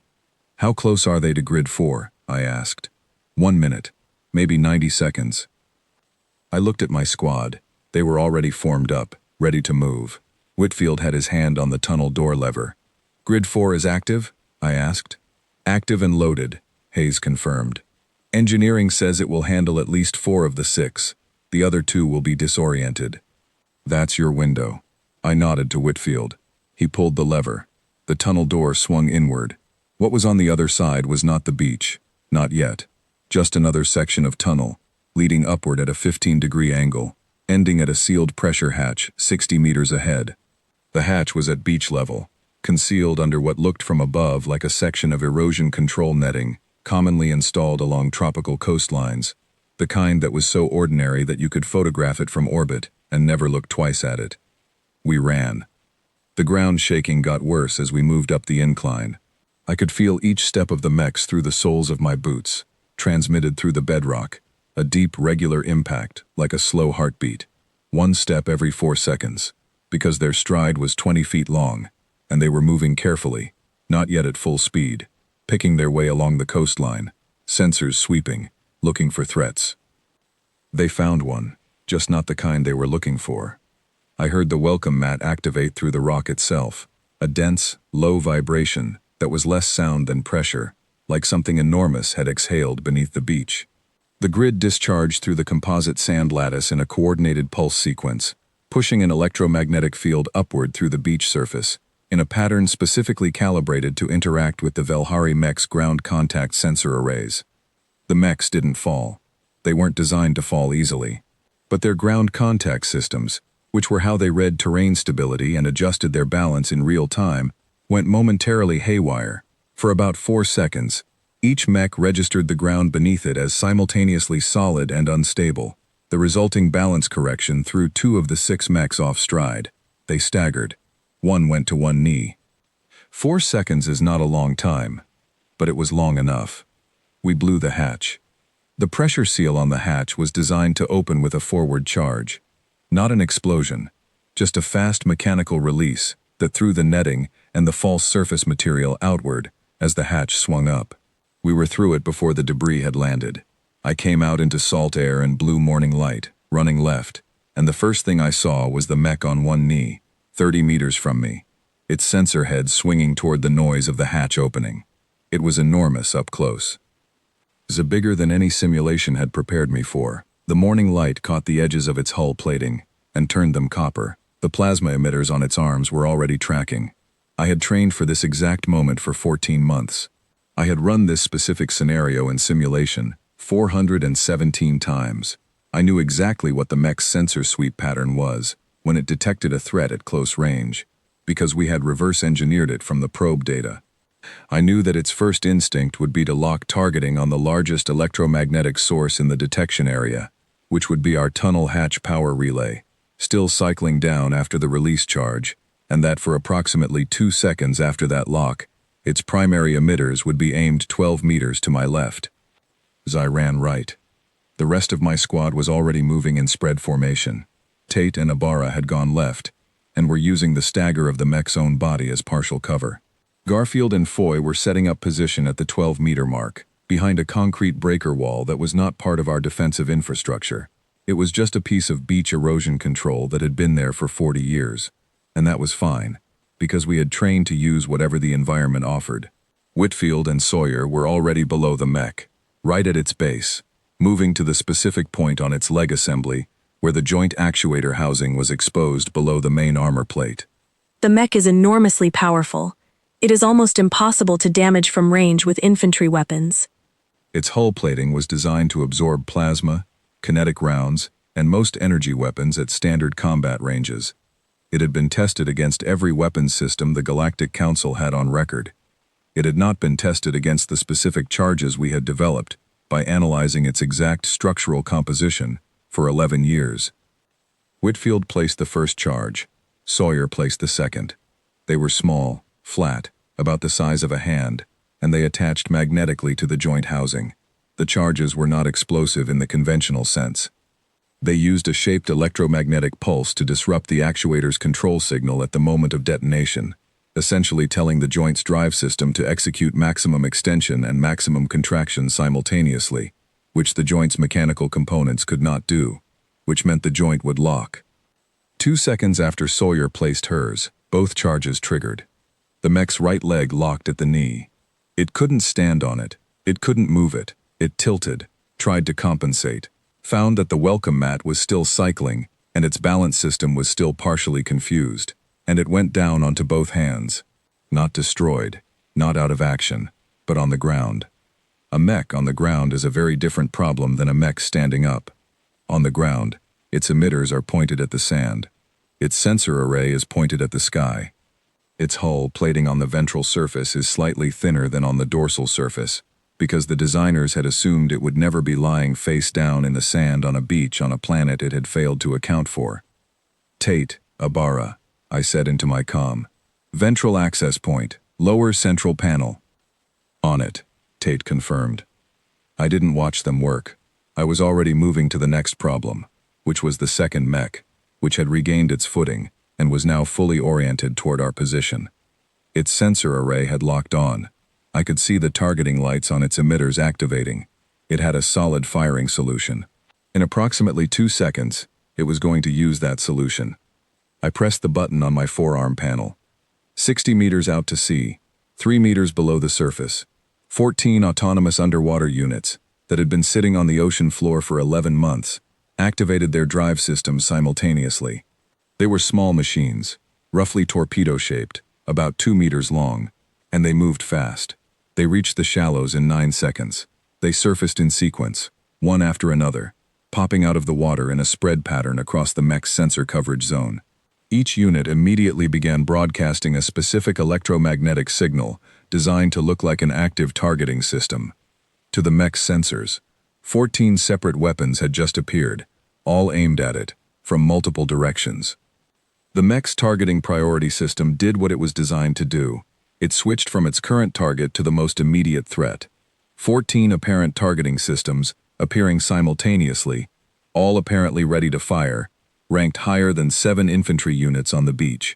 How close are they to Grid 4? I asked. 1 minute, maybe 90 seconds. I looked at my squad. They were already formed up, ready to move. Whitfield had his hand on the tunnel door lever. Grid 4 is active? I asked. Active and loaded, Hayes confirmed. Engineering says it will handle at least 4 of the 6. The other 2 will be disoriented. That's your window. I nodded to Whitfield. He pulled the lever. The tunnel door swung inward. What was on the other side was not the beach. Not yet. Just another section of tunnel, leading upward at a 15-degree angle, ending at a sealed pressure hatch 60 meters ahead. The hatch was at beach level, concealed under what looked from above like a section of erosion control netting, commonly installed along tropical coastlines. The kind that was so ordinary that you could photograph it from orbit and never look twice at it. We ran. The ground shaking got worse as we moved up the incline. I could feel each step of the mechs through the soles of my boots, transmitted through the bedrock, a deep, regular impact, like a slow heartbeat. One step every 4 seconds, because their stride was 20 feet long, and they were moving carefully, not yet at full speed, picking their way along the coastline, sensors sweeping, looking for threats. They found one, just not the kind they were looking for. I heard the welcome mat activate through the rock itself, a dense, low vibration that was less sound than pressure, like something enormous had exhaled beneath the beach. The grid discharged through the composite sand lattice in a coordinated pulse sequence, pushing an electromagnetic field upward through the beach surface, in a pattern specifically calibrated to interact with the Velhari mech's ground contact sensor arrays. The mechs didn't fall. They weren't designed to fall easily. But their ground contact systems, which were how they read terrain stability and adjusted their balance in real time, went momentarily haywire. For about 4 seconds, each mech registered the ground beneath it as simultaneously solid and unstable. The resulting balance correction threw 2 of the 6 mechs off stride. They staggered. One went to one knee. 4 seconds is not a long time, but it was long enough. We blew the hatch. The pressure seal on the hatch was designed to open with a forward charge. Not an explosion, just a fast mechanical release that threw the netting and the false surface material outward as the hatch swung up. We were through it before the debris had landed. I came out into salt air and blue morning light, running left, and the first thing I saw was the mech on one knee, 30 meters from me, its sensor head swinging toward the noise of the hatch opening. It was enormous up close. It was bigger than any simulation had prepared me for. The morning light caught the edges of its hull plating and turned them copper. The plasma emitters on its arms were already tracking. I had trained for this exact moment for 14 months. I had run this specific scenario in simulation 417 times. I knew exactly what the mech's sensor sweep pattern was when it detected a threat at close range, because we had reverse engineered it from the probe data. I knew that its first instinct would be to lock targeting on the largest electromagnetic source in the detection area, which would be our tunnel hatch power relay, still cycling down after the release charge, and that for approximately 2 seconds after that lock, its primary emitters would be aimed 12 meters to my left. As I ran right, the rest of my squad was already moving in spread formation. Tate and Ibarra had gone left, and were using the stagger of the mech's own body as partial cover. Garfield and Foy were setting up position at the 12-meter mark, behind a concrete breaker wall that was not part of our defensive infrastructure. It was just a piece of beach erosion control that had been there for 40 years. And that was fine, because we had trained to use whatever the environment offered. Whitfield and Sawyer were already below the mech, right at its base, moving to the specific point on its leg assembly, where the joint actuator housing was exposed below the main armor plate. The mech is enormously powerful. It is almost impossible to damage from range with infantry weapons. Its hull plating was designed to absorb plasma, kinetic rounds, and most energy weapons at standard combat ranges. It had been tested against every weapons system the Galactic Council had on record. It had not been tested against the specific charges we had developed by analyzing its exact structural composition for 11 years. Whitfield placed the first charge. Sawyer placed the second. They were small, flat, about the size of a hand, and they attached magnetically to the joint housing. The charges were not explosive in the conventional sense. They used a shaped electromagnetic pulse to disrupt the actuator's control signal at the moment of detonation, essentially telling the joint's drive system to execute maximum extension and maximum contraction simultaneously, which the joint's mechanical components could not do, which meant the joint would lock. 2 seconds after Sawyer placed hers, both charges triggered. The mech's right leg locked at the knee. It couldn't stand on it. It couldn't move it. It tilted, tried to compensate, found that the welcome mat was still cycling and its balance system was still partially confused, and it went down onto both hands. Not destroyed, not out of action, but on the ground. A mech on the ground is a very different problem than a mech standing up. On the ground, its emitters are pointed at the sand. Its sensor array is pointed at the sky. Its hull plating on the ventral surface is slightly thinner than on the dorsal surface. because the designers had assumed it would never be lying face down in the sand on a beach on a planet it had failed to account for. Tate, Abara, I said into my comm. Ventral access point, lower central panel. On it, Tate confirmed. I didn't watch them work. I was already moving to the next problem, which was the second mech, which had regained its footing and was now fully oriented toward our position. Its sensor array had locked on. I could see the targeting lights on its emitters activating. It had a solid firing solution. In approximately 2 seconds, it was going to use that solution. I pressed the button on my forearm panel. 60 meters out to sea, 3 meters below the surface, 14 autonomous underwater units that had been sitting on the ocean floor for 11 months activated their drive systems simultaneously. They were small machines, roughly torpedo-shaped, about 2 meters long, and they moved fast. They reached the shallows in 9 seconds. They surfaced in sequence, one after another, popping out of the water in a spread pattern across the mech's sensor coverage zone. Each unit immediately began broadcasting a specific electromagnetic signal designed to look like an active targeting system. To the mech's sensors, 14 separate weapons had just appeared, all aimed at it, from multiple directions. The mech's targeting priority system did what it was designed to do. It switched from its current target to the most immediate threat. 14 apparent targeting systems, appearing simultaneously, all apparently ready to fire, ranked higher than 7 infantry units on the beach.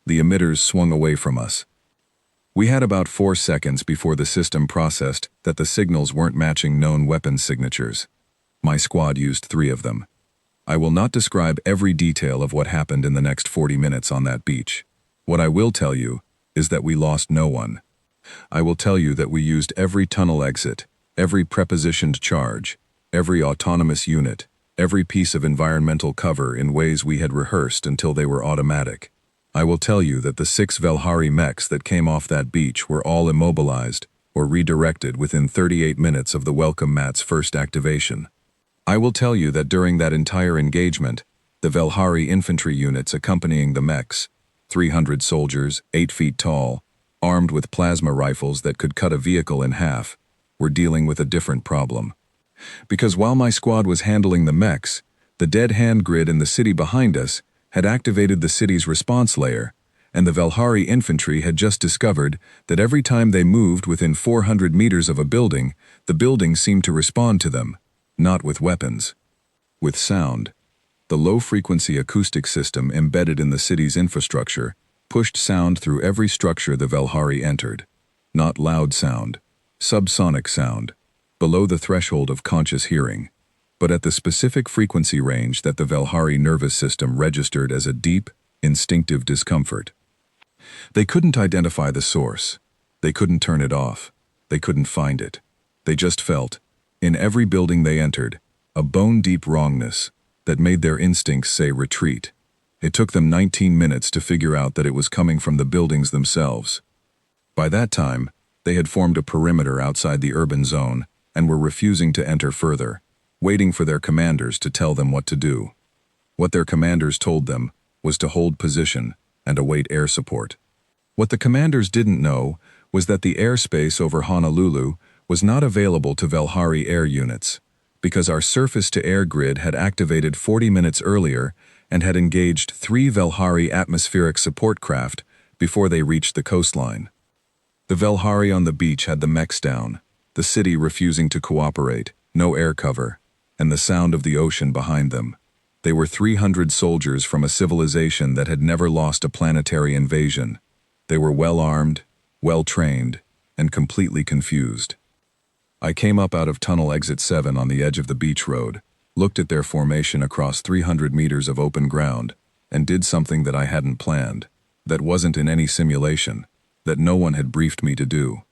The emitters swung away from us. We had about 4 seconds before the system processed that the signals weren't matching known weapons signatures. My squad used 3 of them. I will not describe every detail of what happened in the next 40 minutes on that beach. What I will tell you is that we lost no one. I will tell you that we used every tunnel exit, every prepositioned charge, every autonomous unit, every piece of environmental cover in ways we had rehearsed until they were automatic. I will tell you that the 6 Velhari mechs that came off that beach were all immobilized or redirected within 38 minutes of the welcome mat's first activation. I will tell you that during that entire engagement, the Velhari infantry units accompanying the mechs, 300 soldiers, 8 feet tall, armed with plasma rifles that could cut a vehicle in half, were dealing with a different problem. Because while my squad was handling the mechs, the dead hand grid in the city behind us had activated the city's response layer, and the Velhari infantry had just discovered that every time they moved within 400 meters of a building, the building seemed to respond to them, not with weapons, with sound. The low-frequency acoustic system embedded in the city's infrastructure pushed sound through every structure the Velhari entered. Not loud sound, subsonic sound, below the threshold of conscious hearing, but at the specific frequency range that the Velhari nervous system registered as a deep, instinctive discomfort. They couldn't identify the source. They couldn't turn it off. They couldn't find it. They just felt, in every building they entered, a bone-deep wrongness that made their instincts say retreat. It took them 19 minutes to figure out that it was coming from the buildings themselves. By that time, they had formed a perimeter outside the urban zone and were refusing to enter further, waiting for their commanders to tell them what to do. What their commanders told them was to hold position and await air support. What the commanders didn't know was that the airspace over Honolulu was not available to Velhari air units, because our surface-to-air grid had activated 40 minutes earlier and had engaged 3 Velhari atmospheric support craft before they reached the coastline. The Velhari on the beach had the mechs down, the city refusing to cooperate, no air cover, and the sound of the ocean behind them. They were 300 soldiers from a civilization that had never lost a planetary invasion. They were well-armed, well-trained, and completely confused. I came up out of Tunnel Exit 7 on the edge of the beach road, looked at their formation across 300 meters of open ground, and did something that I hadn't planned, that wasn't in any simulation, that no one had briefed me to do.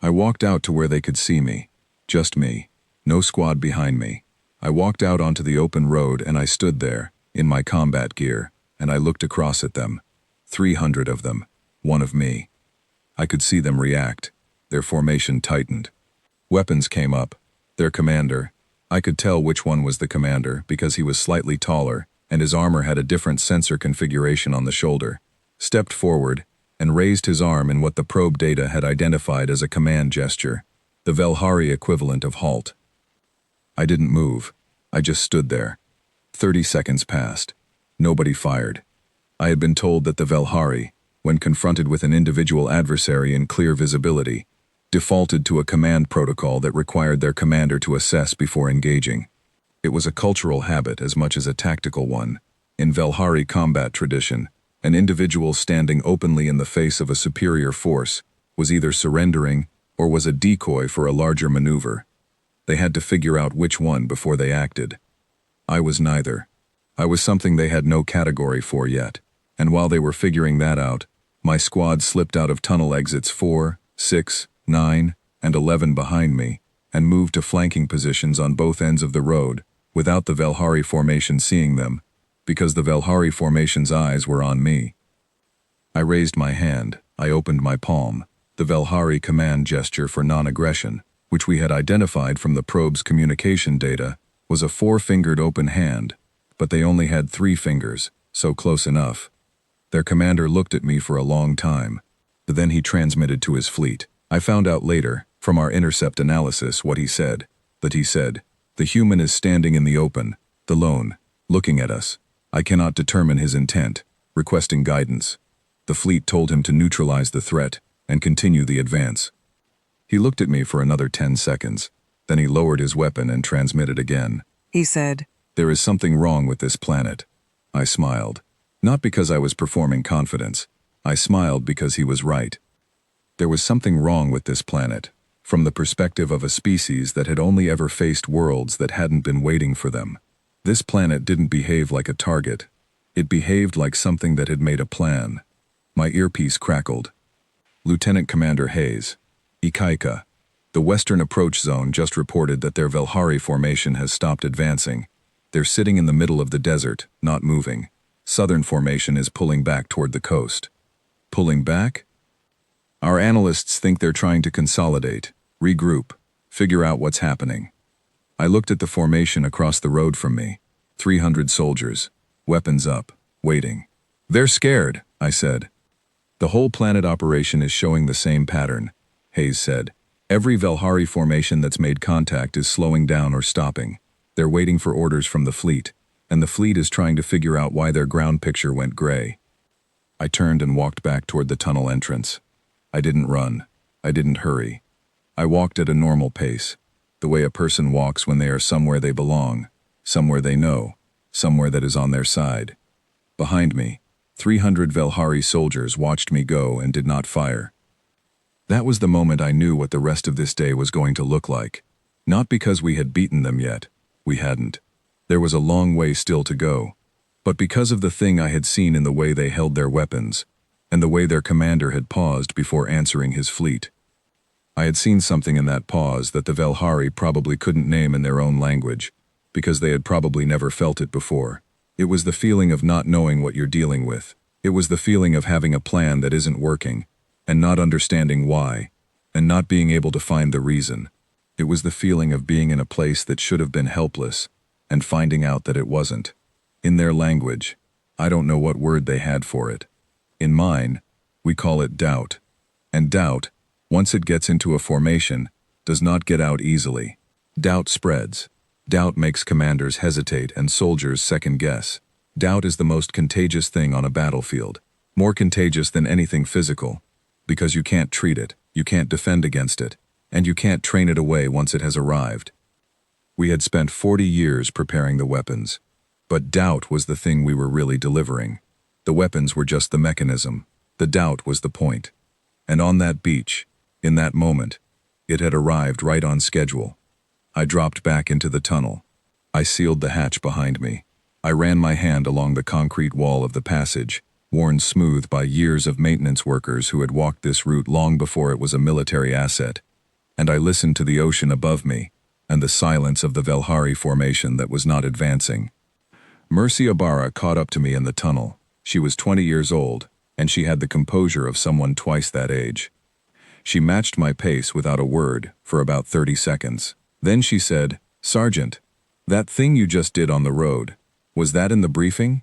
I walked out to where they could see me, just me, no squad behind me. I walked out onto the open road and I stood there, in my combat gear, and I looked across at them. 300 of them, one of me. I could see them react. Their formation tightened. Weapons came up. Their commander, I could tell which one was the commander because he was slightly taller and his armor had a different sensor configuration on the shoulder, stepped forward and raised his arm in what the probe data had identified as a command gesture. the Velhari equivalent of halt. I didn't move. I just stood there. 30 seconds passed. Nobody fired. I had been told that the Velhari, when confronted with an individual adversary in clear visibility, defaulted to a command protocol that required their commander to assess before engaging. It was a cultural habit as much as a tactical one. In Velhari combat tradition, an individual standing openly in the face of a superior force was either surrendering or was a decoy for a larger maneuver. They had to figure out which one before they acted. I was neither. I was something they had no category for yet, and while they were figuring that out, my squad slipped out of tunnel exits 4, 6, 9, and 11 behind me, and moved to flanking positions on both ends of the road, without the Velhari formation seeing them, because the Velhari formation's eyes were on me. I raised my hand, I opened my palm, the Velhari command gesture for non-aggression, which we had identified from the probe's communication data, was a 4-fingered open hand, but they only had 3 fingers, so close enough. Their commander looked at me for a long time. Then he transmitted to his fleet. I found out later, from our intercept analysis, what he said. That he said, "The human is standing in the open, alone, looking at us. I cannot determine his intent, requesting guidance." The fleet told him to neutralize the threat and continue the advance. He looked at me for another 10 seconds. Then he lowered his weapon and transmitted again. He said, "There is something wrong with this planet." I smiled. Not because I was performing confidence. I smiled because he was right. There was something wrong with this planet, from the perspective of a species that had only ever faced worlds that hadn't been waiting for them. This planet didn't behave like a target. It behaved like something that had made a plan. My earpiece crackled. Lieutenant Commander Hayes, Ikaika, the Western Approach Zone just reported that their Velhari formation has stopped advancing. They're sitting in the middle of the desert, not moving. Southern formation is pulling back toward the coast. Pulling back? Our analysts think they're trying to consolidate, regroup, figure out what's happening. I looked at the formation across the road from me. 300 soldiers, weapons up, waiting. "They're scared," I said. "The whole planet operation is showing the same pattern," Hayes said. "Every Velhari formation that's made contact is slowing down or stopping. They're waiting for orders from the fleet, and the fleet is trying to figure out why their ground picture went gray." I turned and walked back toward the tunnel entrance. I didn't run. I didn't hurry. I walked at a normal pace, the way a person walks when they are somewhere they belong, somewhere they know, somewhere that is on their side. Behind me, 300 Velhari soldiers watched me go and did not fire. That was the moment I knew what the rest of this day was going to look like. Not because we had beaten them yet. We hadn't. There was a long way still to go. But because of the thing I had seen in the way they held their weapons, and the way their commander had paused before answering his fleet. I had seen something in that pause that the Velhari probably couldn't name in their own language, because they had probably never felt it before. It was the feeling of not knowing what you're dealing with. It was the feeling of having a plan that isn't working, and not understanding why, and not being able to find the reason. It was the feeling of being in a place that should have been helpless, and finding out that it wasn't. In their language, I don't know what word they had for it. In mine, we call it doubt. And doubt, once it gets into a formation, does not get out easily. Doubt spreads. Doubt makes commanders hesitate and soldiers second guess. Doubt is the most contagious thing on a battlefield. More contagious than anything physical. Because you can't treat it, you can't defend against it, and you can't train it away once it has arrived. We had spent 40 years preparing the weapons. But doubt was the thing we were really delivering. The weapons were just the mechanism. The doubt was the point. And on that beach, in that moment, it had arrived right on schedule. I dropped back into the tunnel. I sealed the hatch behind me. I ran my hand along the concrete wall of the passage, worn smooth by years of maintenance workers who had walked this route long before it was a military asset. And I listened to the ocean above me, and the silence of the Velhari formation that was not advancing. Mercy Ibarra caught up to me in the tunnel. She was 20 years old, and she had the composure of someone twice that age. She matched my pace without a word for about 30 seconds. Then she said, "Sergeant, that thing you just did on the road, was that in the briefing?"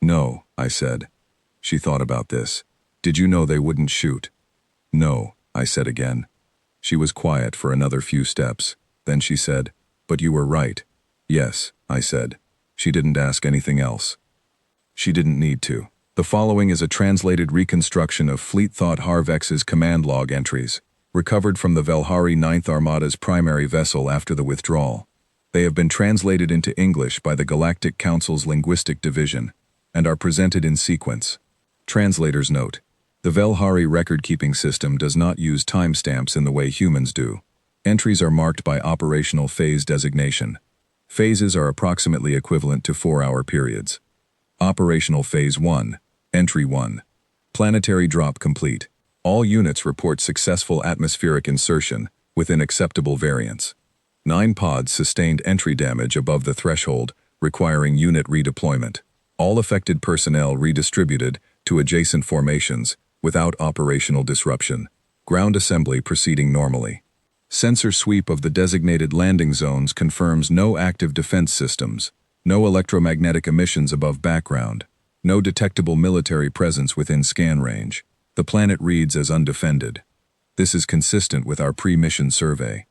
"No," I said. She thought about this. "Did you know they wouldn't shoot?" "No," I said again. She was quiet for another few steps. Then she said, "But you were right." "Yes," I said. She didn't ask anything else. She didn't need to. The following is a translated reconstruction of Fleet Thought Harvex's command log entries, recovered from the Velhari 9th Armada's primary vessel after the withdrawal. They have been translated into English by the Galactic Council's Linguistic Division, and are presented in sequence. Translator's note: the Velhari record-keeping system does not use timestamps in the way humans do. Entries are marked by operational phase designation. Phases are approximately equivalent to 4-hour periods. Operational Phase 1, Entry 1. Planetary drop complete. All units report successful atmospheric insertion within acceptable variance. 9 pods sustained entry damage above the threshold, requiring unit redeployment. All affected personnel redistributed to adjacent formations without operational disruption. Ground assembly proceeding normally. Sensor sweep of the designated landing zones confirms no active defense systems, no electromagnetic emissions above background, no detectable military presence within scan range. The planet reads as undefended. This is consistent with our pre-mission survey.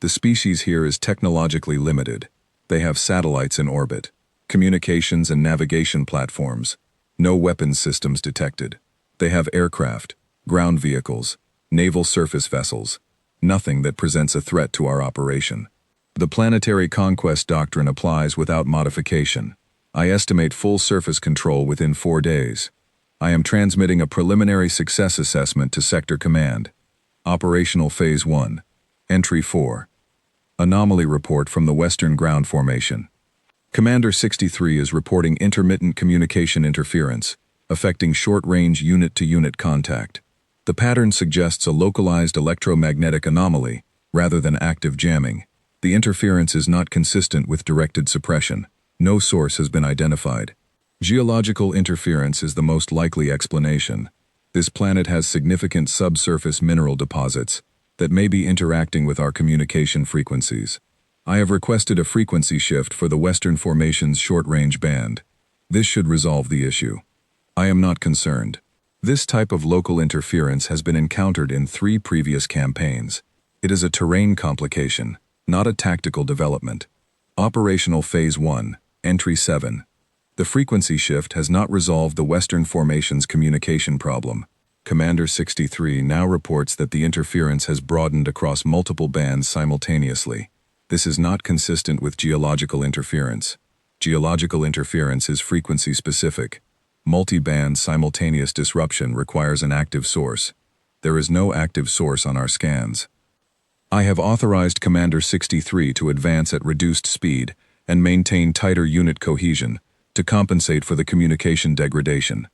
The species here is technologically limited. They have satellites in orbit, communications and navigation platforms, no weapons systems detected. They have aircraft, ground vehicles, naval surface vessels, nothing that presents a threat to our operation. The planetary conquest doctrine applies without modification. I estimate full surface control within 4 days. I am transmitting a preliminary success assessment to Sector Command. Operational Phase 1. Entry 4. Anomaly report from the Western Ground Formation. Commander 63 is reporting intermittent communication interference, affecting short-range unit-to-unit contact. The pattern suggests a localized electromagnetic anomaly, rather than active jamming. The interference is not consistent with directed suppression. No source has been identified. Geological interference is the most likely explanation. This planet has significant subsurface mineral deposits that may be interacting with our communication frequencies. I have requested a frequency shift for the Western Formation's short-range band. This should resolve the issue. I am not concerned. This type of local interference has been encountered in 3 previous campaigns. It is a terrain complication, not a tactical development. Operational Phase 1, Entry 7. The frequency shift has not resolved the Western Formation's communication problem. Commander 63 now reports that the interference has broadened across multiple bands simultaneously. This is not consistent with geological interference. Geological interference is frequency-specific. Multi-band simultaneous disruption requires an active source. There is no active source on our scans. I have authorized Commander 63 to advance at reduced speed and maintain tighter unit cohesion to compensate for the communication degradation.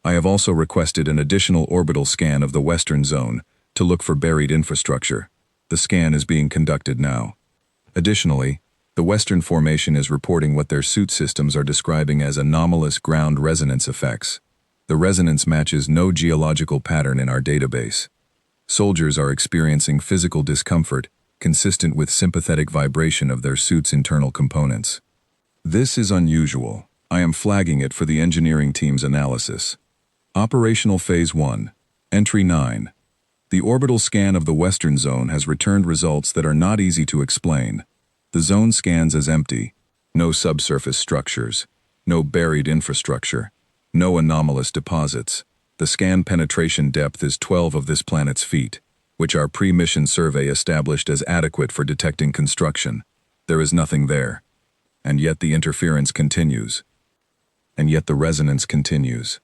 I have also requested an additional orbital scan of the Western Zone to look for buried infrastructure. The scan is being conducted now. Additionally, the Western Formation is reporting what their suit systems are describing as anomalous ground resonance effects. The resonance matches no geological pattern in our database. Soldiers are experiencing physical discomfort consistent with sympathetic vibration of their suit's internal components. This is unusual. I am flagging it for the engineering team's analysis. Operational Phase 1, Entry 9. The orbital scan of the Western Zone has returned results that are not easy to explain. The zone scans as empty. No subsurface structures. No buried infrastructure. No anomalous deposits. The scan penetration depth is 12 of this planet's feet, which our pre-mission survey established as adequate for detecting construction. There is nothing there. And yet the interference continues. And yet the resonance continues.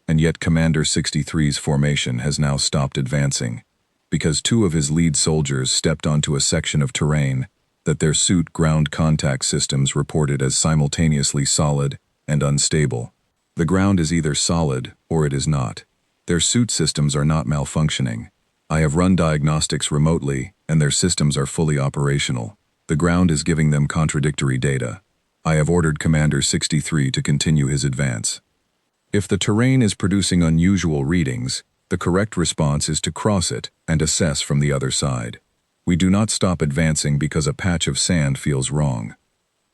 And yet Commander 63's formation has now stopped advancing, because 2 of his lead soldiers stepped onto a section of terrain that their suit ground contact systems reported as simultaneously solid and unstable. The ground is either solid or it is not. Their suit systems are not malfunctioning. I have run diagnostics remotely, and their systems are fully operational. The ground is giving them contradictory data. I have ordered Commander 63 to continue his advance. If the terrain is producing unusual readings, the correct response is to cross it and assess from the other side. We do not stop advancing because a patch of sand feels wrong.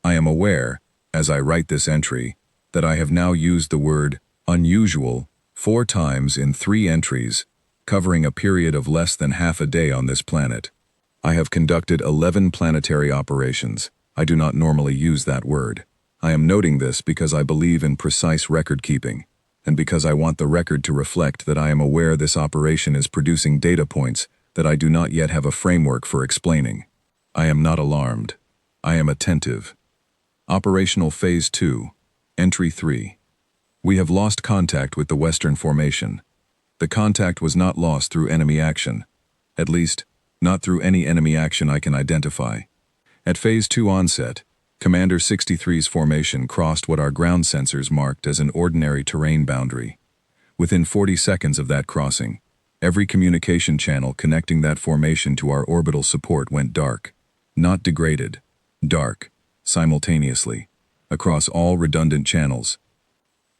I am aware, as I write this entry, that I have now used the word unusual 4 times in 3 entries covering a period of less than half a day on this planet. I have conducted 11 planetary operations. I do not normally use that word. I am noting this because I believe in precise record-keeping, and because I want the record to reflect that I am aware this operation is producing data points that I do not yet have a framework for explaining. I am not alarmed. I am attentive. Operational Phase 2, Entry 3. We have lost contact with the Western Formation. The contact was not lost through enemy action. At least, not through any enemy action I can identify. At Phase 2 onset, Commander 63's formation crossed what our ground sensors marked as an ordinary terrain boundary. Within 40 seconds of that crossing, every communication channel connecting that formation to our orbital support went dark. Not degraded, dark, simultaneously, across all redundant channels.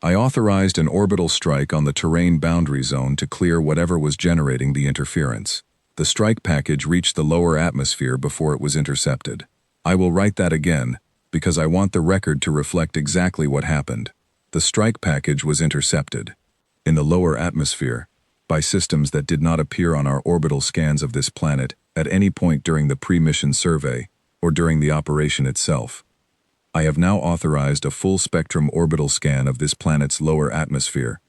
I authorized an orbital strike on the terrain boundary zone to clear whatever was generating the interference. The strike package reached the lower atmosphere before it was intercepted. I will write that again, because I want the record to reflect exactly what happened. The strike package was intercepted in the lower atmosphere by systems that did not appear on our orbital scans of this planet at any point during the pre-mission survey or during the operation itself. I have now authorized a full-spectrum orbital scan of this planet's lower atmosphere.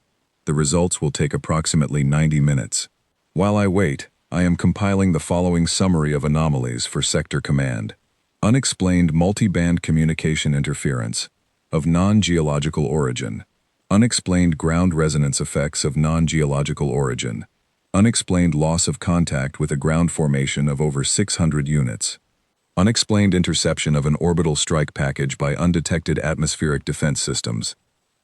The results will take approximately 90 minutes. While I wait, I am compiling the following summary of anomalies for Sector Command. Unexplained multi-band communication interference of non-geological origin. Unexplained ground resonance effects of non-geological origin. Unexplained loss of contact with a ground formation of over 600 units. Unexplained interception of an orbital strike package by undetected atmospheric defense systems.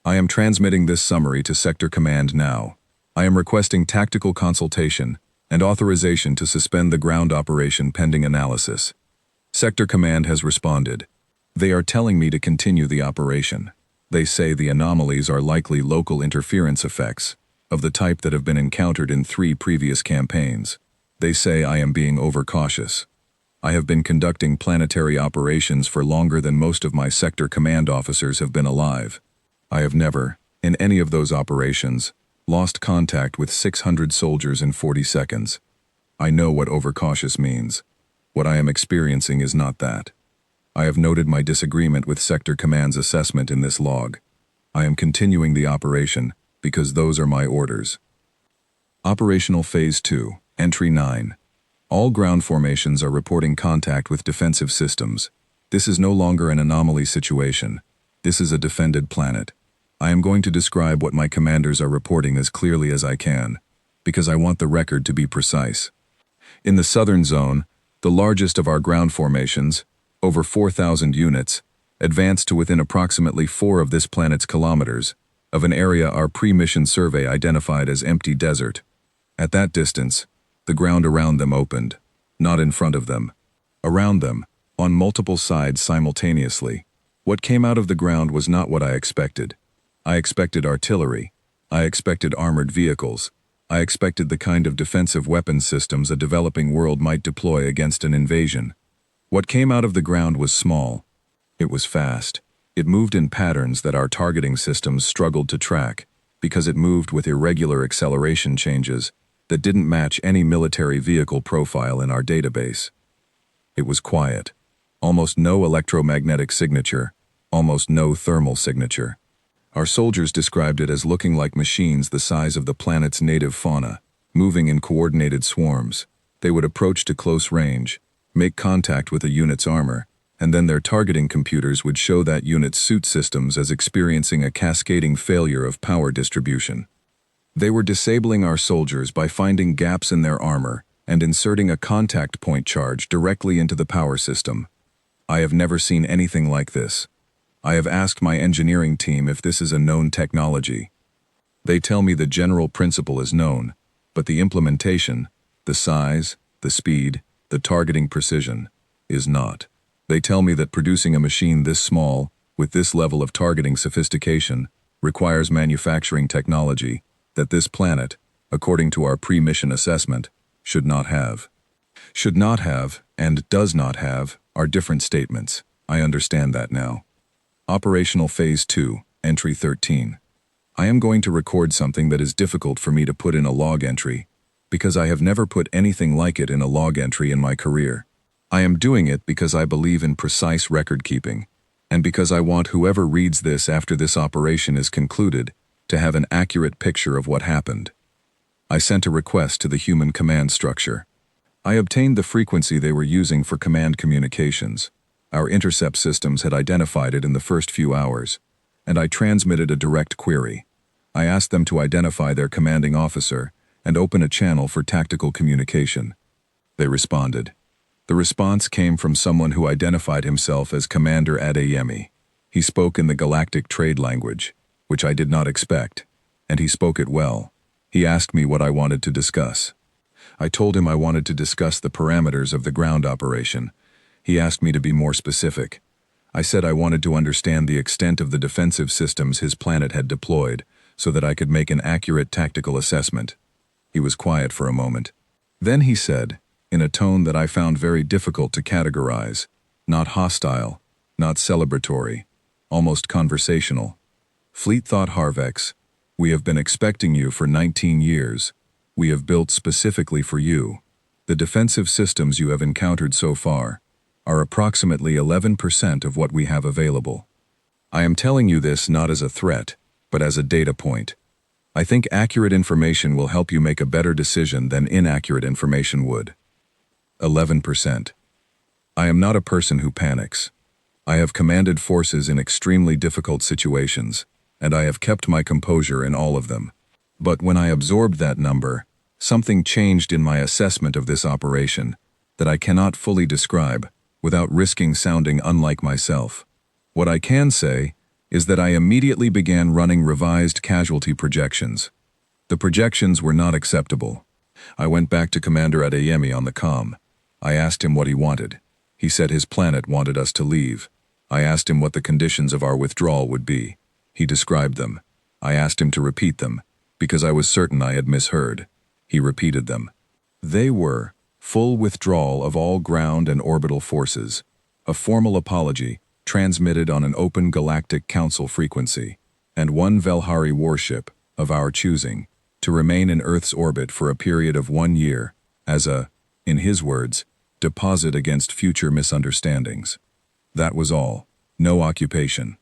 I am transmitting this summary to Sector Command now. I am requesting tactical consultation and authorization to suspend the ground operation pending analysis. Sector Command has responded. They are telling me to continue the operation. They say the anomalies are likely local interference effects, of the type that have been encountered in 3 previous campaigns. They say I am being overcautious. I have been conducting planetary operations for longer than most of my Sector Command officers have been alive. I have never, in any of those operations, lost contact with 600 soldiers in 40 seconds. I know what overcautious means. What I am experiencing is not that. I have noted my disagreement with Sector Command's assessment in this log. I am continuing the operation because those are my orders. Operational Phase 2, Entry 9. All ground formations are reporting contact with defensive systems. This is no longer an anomaly situation. This is a defended planet. I am going to describe what my commanders are reporting as clearly as I can, because I want the record to be precise. In the southern zone, the largest of our ground formations, over 4,000 units, advanced to within approximately 4 of this planet's kilometers, of an area our pre-mission survey identified as empty desert. At that distance, the ground around them opened, not in front of them. Around them, on multiple sides simultaneously. What came out of the ground was not what I expected. I expected artillery. I expected armored vehicles. I expected the kind of defensive weapons systems a developing world might deploy against an invasion. What came out of the ground was small. It was fast. It moved in patterns that our targeting systems struggled to track, because it moved with irregular acceleration changes that didn't match any military vehicle profile in our database. It was quiet. Almost no electromagnetic signature, almost no thermal signature. Our soldiers described it as looking like machines the size of the planet's native fauna, moving in coordinated swarms. They would approach to close range, make contact with a unit's armor, and then their targeting computers would show that unit's suit systems as experiencing a cascading failure of power distribution. They were disabling our soldiers by finding gaps in their armor and inserting a contact point charge directly into the power system. I have never seen anything like this. I have asked my engineering team if this is a known technology. They tell me the general principle is known, but the implementation, the size, the speed, the targeting precision, is not. They tell me that producing a machine this small, with this level of targeting sophistication, requires manufacturing technology that this planet, according to our pre-mission assessment, should not have. Should not have and does not have are different statements. I understand that now. Operational Phase 2, Entry 13. I am going to record something that is difficult for me to put in a log entry. because I have never put anything like it in a log entry in my career. I am doing it because I believe in precise record keeping, and because I want whoever reads this after this operation is concluded to have an accurate picture of what happened. I sent a request to the human command structure. I obtained the frequency they were using for command communications. Our intercept systems had identified it in the first few hours, and I transmitted a direct query. I asked them to identify their commanding officer and open a channel for tactical communication. They responded. The response came from someone who identified himself as Commander Adeyemi. He spoke in the galactic trade language, which I did not expect, and he spoke it well. He asked me what I wanted to discuss. I told him I wanted to discuss the parameters of the ground operation. He asked me to be more specific. I said I wanted to understand the extent of the defensive systems his planet had deployed so that I could make an accurate tactical assessment. He was quiet for a moment. Then he said, in a tone that I found very difficult to categorize, not hostile, not celebratory, almost conversational. Fleet thought Harvex, we have been expecting you for 19 years. We have built specifically for you. The defensive systems you have encountered so far are approximately 11% of what we have available. I am telling you this not as a threat, but as a data point. I think accurate information will help you make a better decision than inaccurate information would. 11%. I am not a person who panics. I have commanded forces in extremely difficult situations, and I have kept my composure in all of them. But when I absorbed that number, something changed in my assessment of this operation that I cannot fully describe without risking sounding unlike myself. What I can say is that I immediately began running revised casualty projections. The projections were not acceptable. I went back to Commander Adeyemi on the comm. I asked him what he wanted. He said his planet wanted us to leave. I asked him what the conditions of our withdrawal would be. He described them. I asked him to repeat them, because I was certain I had misheard. He repeated them. They were full withdrawal of all ground and orbital forces, a formal apology transmitted on an open galactic council frequency, and one Velhari warship, of our choosing, to remain in Earth's orbit for a period of 1 year, as a, in his words, deposit against future misunderstandings. That was all. No occupation.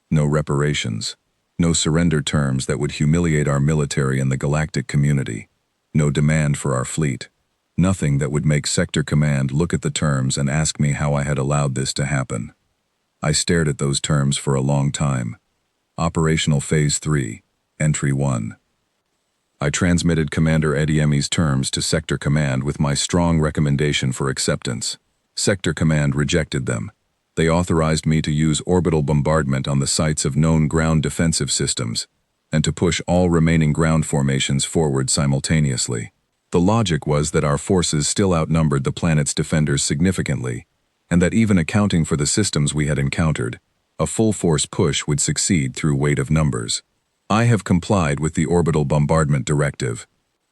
No reparations. No surrender terms that would humiliate our military and the galactic community. No demand for our fleet. Nothing that would make Sector Command look at the terms and ask me how I had allowed this to happen. I stared at those terms for a long time. Operational Phase 3, Entry 1. I transmitted Commander Adeyemi's terms to Sector Command with my strong recommendation for acceptance. Sector Command rejected them. They authorized me to use orbital bombardment on the sites of known ground defensive systems, and to push all remaining ground formations forward simultaneously. The logic was that our forces still outnumbered the planet's defenders significantly, and that even accounting for the systems we had encountered, a full-force push would succeed through weight of numbers. I have complied with the orbital bombardment directive.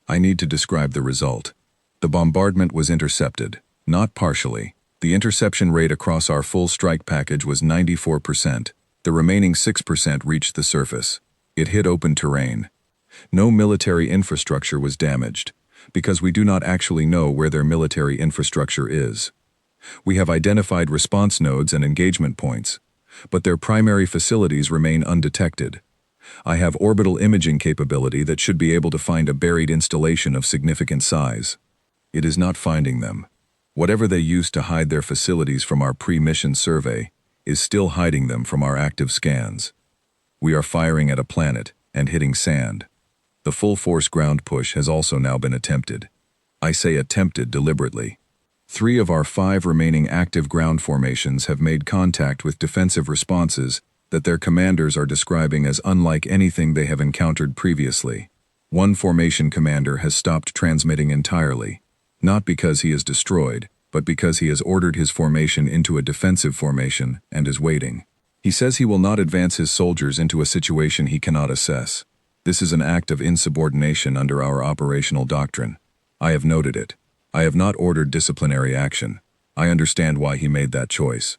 I need to describe the result. The bombardment was intercepted, not partially. The interception rate across our full strike package was 94%. The remaining 6% reached the surface. It hit open terrain. No military infrastructure was damaged, because we do not actually know where their military infrastructure is. We have identified response nodes and engagement points, but their primary facilities remain undetected. I have orbital imaging capability that should be able to find a buried installation of significant size. It is not finding them. Whatever they used to hide their facilities from our pre-mission survey is still hiding them from our active scans. We are firing at a planet and hitting sand. The full-force ground push has also now been attempted. I say attempted deliberately. 3 of our 5 remaining active ground formations have made contact with defensive responses that their commanders are describing as unlike anything they have encountered previously. One formation commander has stopped transmitting entirely, not because he is destroyed, but because he has ordered his formation into a defensive formation and is waiting. He says he will not advance his soldiers into a situation he cannot assess. This is an act of insubordination under our operational doctrine. I have noted it. I have not ordered disciplinary action. I understand why he made that choice.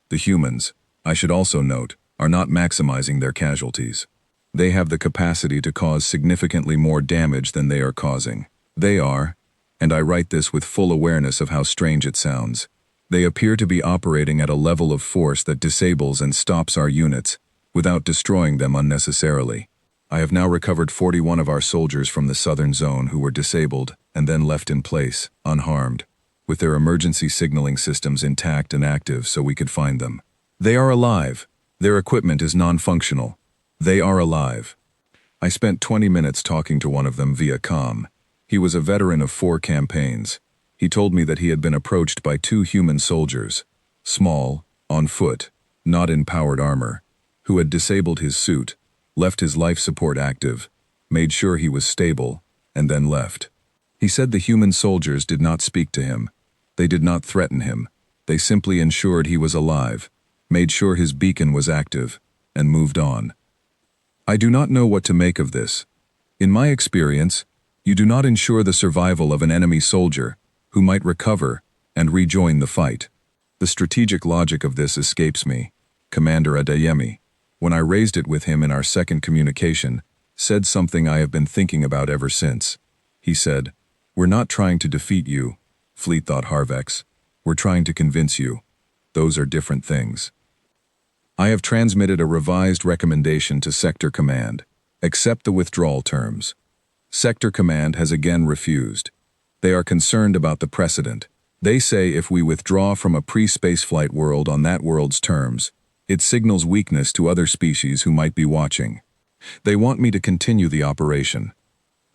The humans, I should also note, are not maximizing their casualties. They have the capacity to cause significantly more damage than they are causing. They are, and I write this with full awareness of how strange it sounds. They appear to be operating at a level of force that disables and stops our units, without destroying them unnecessarily. I have now recovered 41 of our soldiers from the southern zone who were disabled and then left in place, unharmed, with their emergency signaling systems intact and active so we could find them. They are alive. Their equipment is non-functional. They are alive. I spent 20 minutes talking to one of them via comm. He was a veteran of 4 campaigns. He told me that he had been approached by 2 human soldiers, small, on foot, not in powered armor, who had disabled his suit, left his life support active, made sure he was stable, and then left. He said the human soldiers did not speak to him. They did not threaten him. They simply ensured he was alive, made sure his beacon was active, and moved on. I do not know what to make of this. In my experience, you do not ensure the survival of an enemy soldier who might recover and rejoin the fight. The strategic logic of this escapes me. Commander Adeyemi, when I raised it with him in our second communication, said something I have been thinking about ever since. He said, "We're not trying to defeat you, Fleet Thought Harvex. We're trying to convince you. Those are different things." I have transmitted a revised recommendation to Sector Command. Accept the withdrawal terms. Sector Command has again refused. They are concerned about the precedent. They say if we withdraw from a pre-spaceflight world on that world's terms, it signals weakness to other species who might be watching. They want me to continue the operation.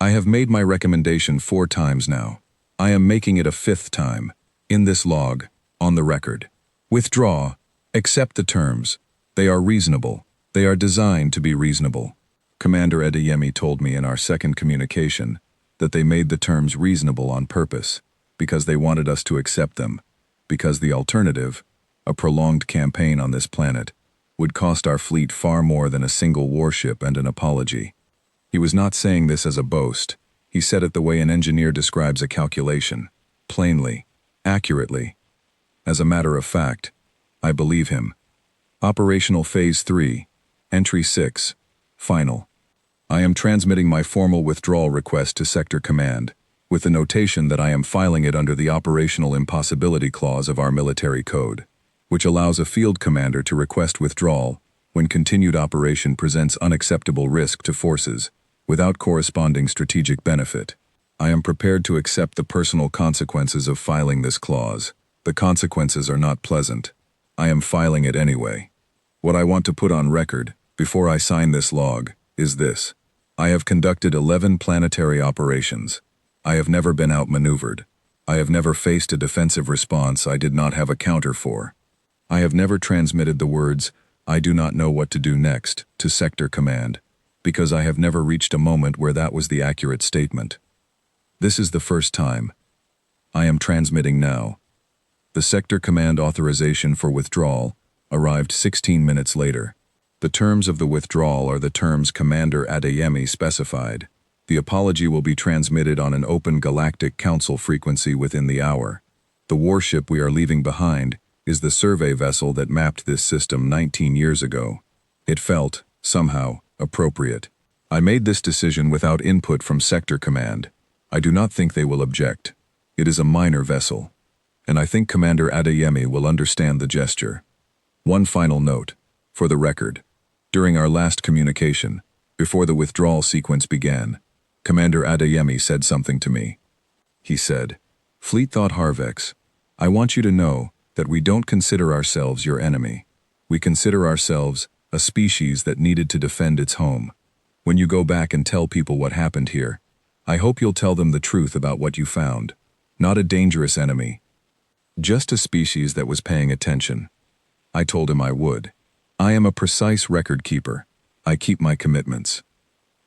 I have made my recommendation 4 times now. I am making it a 5th time. In this log, on the record. Withdraw. Accept the terms. They are reasonable. They are designed to be reasonable. Commander Adeyemi told me in our second communication that they made the terms reasonable on purpose, because they wanted us to accept them, because the alternative, a prolonged campaign on this planet, would cost our fleet far more than a single warship and an apology. He was not saying this as a boast. He said it the way an engineer describes a calculation, plainly, accurately. As a matter of fact, I believe him. Operational Phase 3, Entry 6, Final. I am transmitting my formal withdrawal request to Sector Command, with the notation that I am filing it under the Operational Impossibility Clause of our military code, which allows a field commander to request withdrawal when continued operation presents unacceptable risk to forces, without corresponding strategic benefit. I am prepared to accept the personal consequences of filing this clause. The consequences are not pleasant. I am filing it anyway. What I want to put on record, before I sign this log, is this. I have conducted 11 planetary operations. I have never been outmaneuvered. I have never faced a defensive response I did not have a counter for. I have never transmitted the words, "I do not know what to do next," to Sector Command, because I have never reached a moment where that was the accurate statement. This is the first time. I am transmitting now. The Sector Command authorization for withdrawal arrived 16 minutes later. The terms of the withdrawal are the terms Commander Adeyemi specified. The apology will be transmitted on an open Galactic Council frequency within the hour. The warship we are leaving behind is the survey vessel that mapped this system 19 years ago. It felt, somehow, appropriate. I made this decision without input from Sector Command. I do not think they will object. It is a minor vessel, and I think Commander Adeyemi will understand the gesture. One final note, for the record. During our last communication, before the withdrawal sequence began, Commander Adeyemi said something to me. He said, "Fleet Thought Harvex, I want you to know that we don't consider ourselves your enemy. We consider ourselves a species that needed to defend its home. When you go back and tell people what happened here, I hope you'll tell them the truth about what you found. Not a dangerous enemy. Just a species that was paying attention." I told him I would. I am a precise record keeper. I keep my commitments.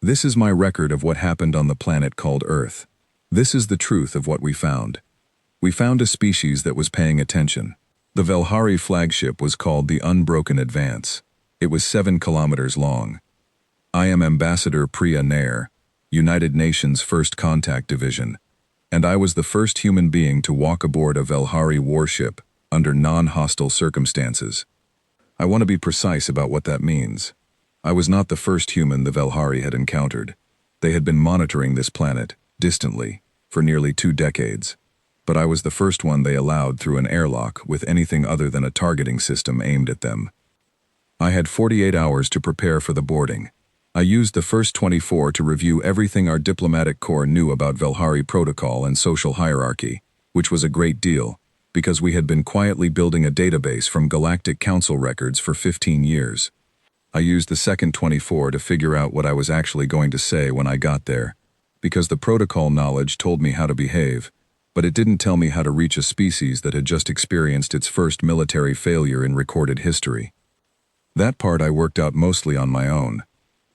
This is my record of what happened on the planet called Earth. This is the truth of what we found. We found a species that was paying attention. The Velhari flagship was called the Unbroken Advance. It was 7 kilometers long. I am Ambassador Priya Nair, United Nations First Contact Division, and I was the first human being to walk aboard a Velhari warship under non-hostile circumstances. I want to be precise about what that means. I was not the first human the Velhari had encountered. They had been monitoring this planet, distantly, for nearly 2 decades. But I was the first one they allowed through an airlock with anything other than a targeting system aimed at them. I had 48 hours to prepare for the boarding. I used the first 24 to review everything our diplomatic corps knew about Velhari protocol and social hierarchy, which was a great deal, because we had been quietly building a database from Galactic Council records for 15 years. I used the second 24 to figure out what I was actually going to say when I got there, because the protocol knowledge told me how to behave, but it didn't tell me how to reach a species that had just experienced its first military failure in recorded history. That part I worked out mostly on my own.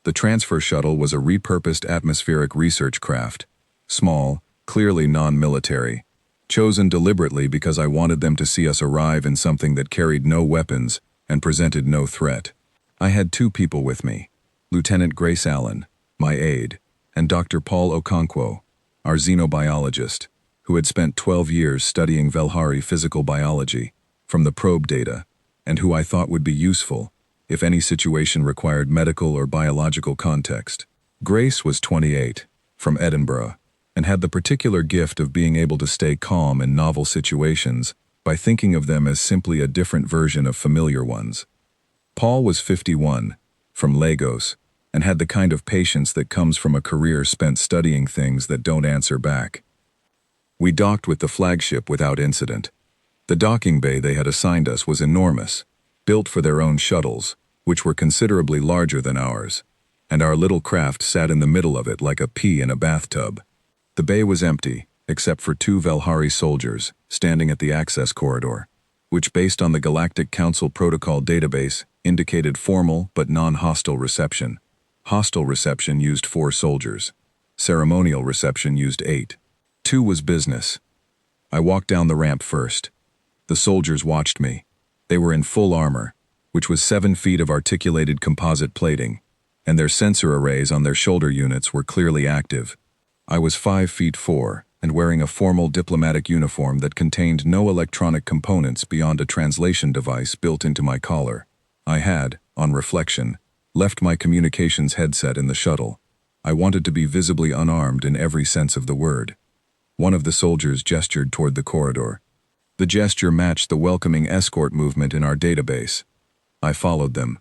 The transfer shuttle was a repurposed atmospheric research craft, small, clearly non-military, chosen deliberately because I wanted them to see us arrive in something that carried no weapons and presented no threat. I had 2 people with me, Lieutenant Grace Allen, my aide, and Dr. Paul Okonkwo, our xenobiologist, who had spent 12 years studying Velhari physical biology from the probe data, and who I thought would be useful if any situation required medical or biological context. Grace was 28, from Edinburgh, and had the particular gift of being able to stay calm in novel situations by thinking of them as simply a different version of familiar ones. Paul was 51, from Lagos, and had the kind of patience that comes from a career spent studying things that don't answer back. We docked with the flagship without incident. The docking bay they had assigned us was enormous, built for their own shuttles, which were considerably larger than ours, and our little craft sat in the middle of it like a pea in a bathtub. The bay was empty, except for 2 Velhari soldiers standing at the access corridor, which based on the Galactic Council Protocol database indicated formal but non-hostile reception. Hostile reception used 4 soldiers. Ceremonial reception used 8. 2 was business. I walked down the ramp first. The soldiers watched me. They were in full armor, which was 7 feet of articulated composite plating, and their sensor arrays on their shoulder units were clearly active. I was 5 feet 4 and wearing a formal diplomatic uniform that contained no electronic components beyond a translation device built into my collar. I had, on reflection, left my communications headset in the shuttle. I wanted to be visibly unarmed in every sense of the word. One of the soldiers gestured toward the corridor. The gesture matched the welcoming escort movement in our database. I followed them.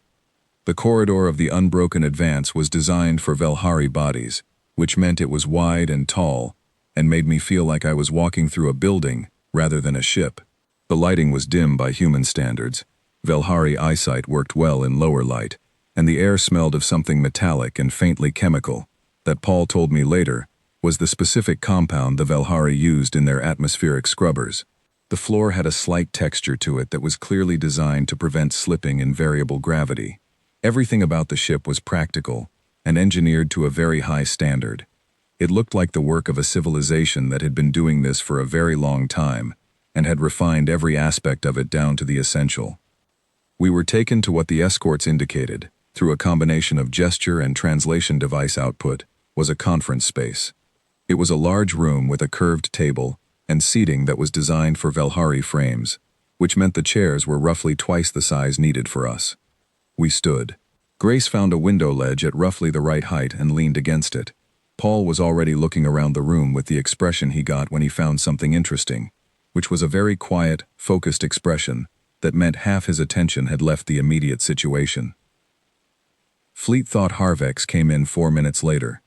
The corridor of the Unbroken Advance was designed for Velhari bodies, which meant it was wide and tall, and made me feel like I was walking through a building rather than a ship. The lighting was dim by human standards. Velhari eyesight worked well in lower light, and the air smelled of something metallic and faintly chemical, that Paul told me later was the specific compound the Velhari used in their atmospheric scrubbers. The floor had a slight texture to it that was clearly designed to prevent slipping in variable gravity. Everything about the ship was practical and engineered to a very high standard. It looked like the work of a civilization that had been doing this for a very long time and had refined every aspect of it down to the essential. We were taken to what the escorts indicated, through a combination of gesture and translation device output, was a conference space. It was a large room with a curved table and seating that was designed for Velhari frames, which meant the chairs were roughly twice the size needed for us. We stood. Grace found a window ledge at roughly the right height and leaned against it. Paul was already looking around the room with the expression he got when he found something interesting, which was a very quiet, focused expression that meant half his attention had left the immediate situation. Fleet Thought Harvex came in 4 minutes later.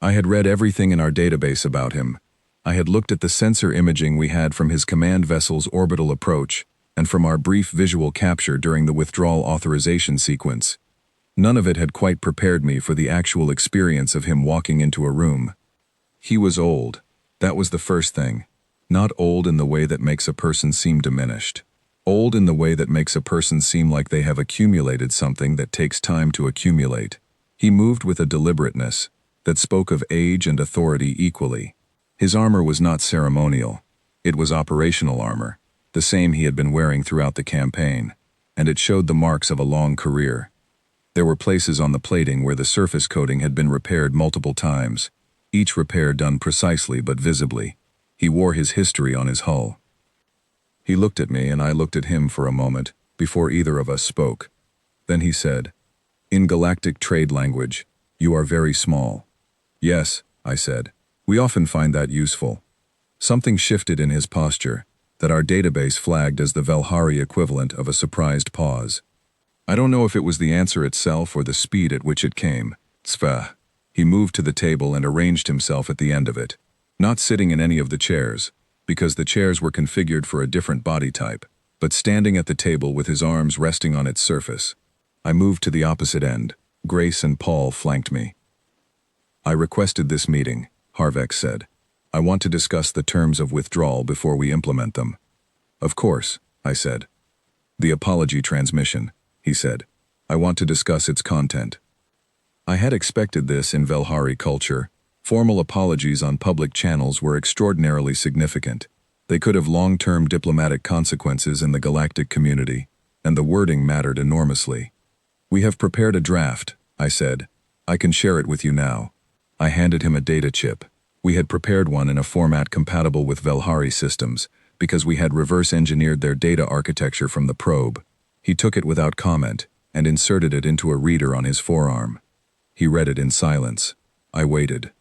I had read everything in our database about him. I had looked at the sensor imaging we had from his command vessel's orbital approach and from our brief visual capture during the withdrawal authorization sequence. None of it had quite prepared me for the actual experience of him walking into a room. He was old. That was the first thing. Not old in the way that makes a person seem diminished. Old in the way that makes a person seem like they have accumulated something that takes time to accumulate. He moved with a deliberateness that spoke of age and authority equally. His armor was not ceremonial. It was operational armor, the same he had been wearing throughout the campaign, and it showed the marks of a long career. There were places on the plating where the surface coating had been repaired multiple times, each repair done precisely but visibly. He wore his history on his hull. He looked at me and I looked at him for a moment before either of us spoke. Then he said, "In galactic trade language, you are very small." "Yes," I said. We often find that useful. Something shifted in his posture, that our database flagged as the Velhari equivalent of a surprised pause. I don't know if it was the answer itself or the speed at which it came. Tzva. He moved to the table and arranged himself at the end of it, not sitting in any of the chairs, because the chairs were configured for a different body type, but standing at the table with his arms resting on its surface. I moved to the opposite end. Grace and Paul flanked me. I requested this meeting, Harvex said. I want to discuss the terms of withdrawal before we implement them. Of course, I said. The apology transmission, he said. I want to discuss its content. I had expected this in Velhari culture. Formal apologies on public channels were extraordinarily significant. They could have long-term diplomatic consequences in the galactic community, and the wording mattered enormously. We have prepared a draft, I said. I can share it with you now. I handed him a data chip. We had prepared one in a format compatible with Velhari systems, because we had reverse-engineered their data architecture from the probe. He took it without comment, and inserted it into a reader on his forearm. He read it in silence. I waited.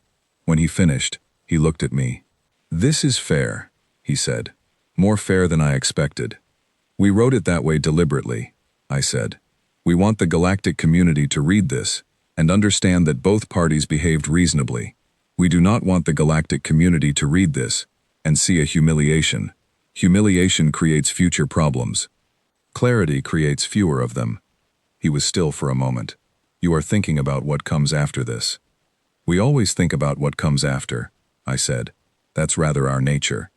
When he finished, he looked at me. This is fair, he said. More fair than I expected. We wrote it that way deliberately, I said. We want the galactic community to read this, and understand that both parties behaved reasonably. We do not want the galactic community to read this and see a humiliation. Humiliation creates future problems. Clarity creates fewer of them. He was still for a moment. You are thinking about what comes after this. We always think about what comes after, I said. That's rather our nature.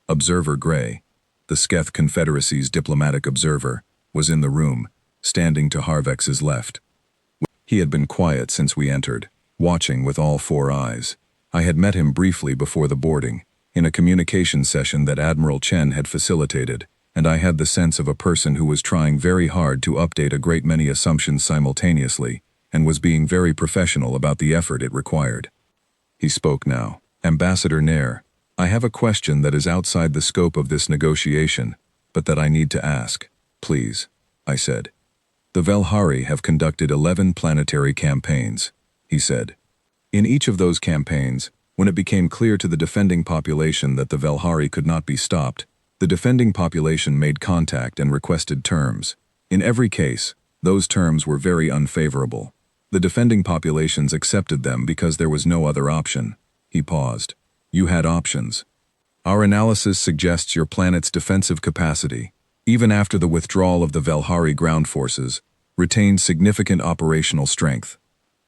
Observer Gray, the Sketh Confederacy's diplomatic observer, was in the room, standing to Harvex's left. He had been quiet since we entered, watching with all four eyes. I had met him briefly before the boarding, in a communication session that Admiral Chen had facilitated, and I had the sense of a person who was trying very hard to update a great many assumptions simultaneously, and was being very professional about the effort it required. He spoke now. Ambassador Nair, I have a question that is outside the scope of this negotiation, but that I need to ask. Please, I said. The Velhari have conducted 11 planetary campaigns, he said. In each of those campaigns, when it became clear to the defending population that the Velhari could not be stopped, the defending population made contact and requested terms. In every case, those terms were very unfavorable. The defending populations accepted them because there was no other option. He paused. You had options. Our analysis suggests your planet's defensive capacity, even after the withdrawal of the Velhari ground forces, retained significant operational strength.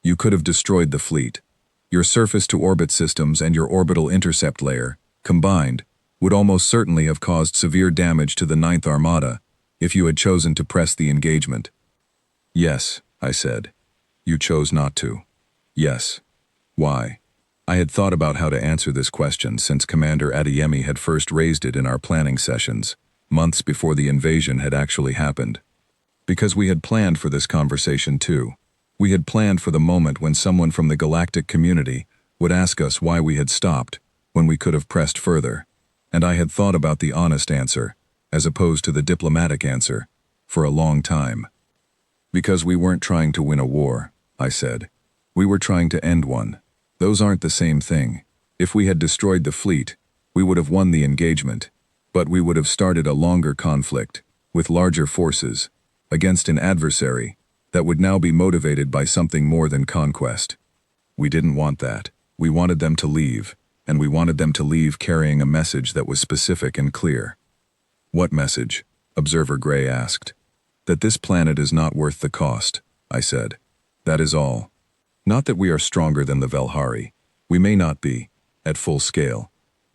You could have destroyed the fleet. Your surface-to-orbit systems and your orbital intercept layer, combined, would almost certainly have caused severe damage to the Ninth Armada if you had chosen to press the engagement. Yes, I said. You chose not to. Yes. Why? I had thought about how to answer this question since Commander Adeyemi had first raised it in our planning sessions, months before the invasion had actually happened. Because we had planned for this conversation too. We had planned for the moment when someone from the galactic community would ask us why we had stopped, when we could have pressed further. And I had thought about the honest answer, as opposed to the diplomatic answer, for a long time. Because we weren't trying to win a war, I said. We were trying to end one. Those aren't the same thing. If we had destroyed the fleet, we would have won the engagement, but we would have started a longer conflict, with larger forces, against an adversary that would now be motivated by something more than conquest. We didn't want that. We wanted them to leave, and we wanted them to leave carrying a message that was specific and clear. What message? Observer Gray asked. That this planet is not worth the cost, I said. That is all. Not that we are stronger than the Velhari. We may not be, at full scale.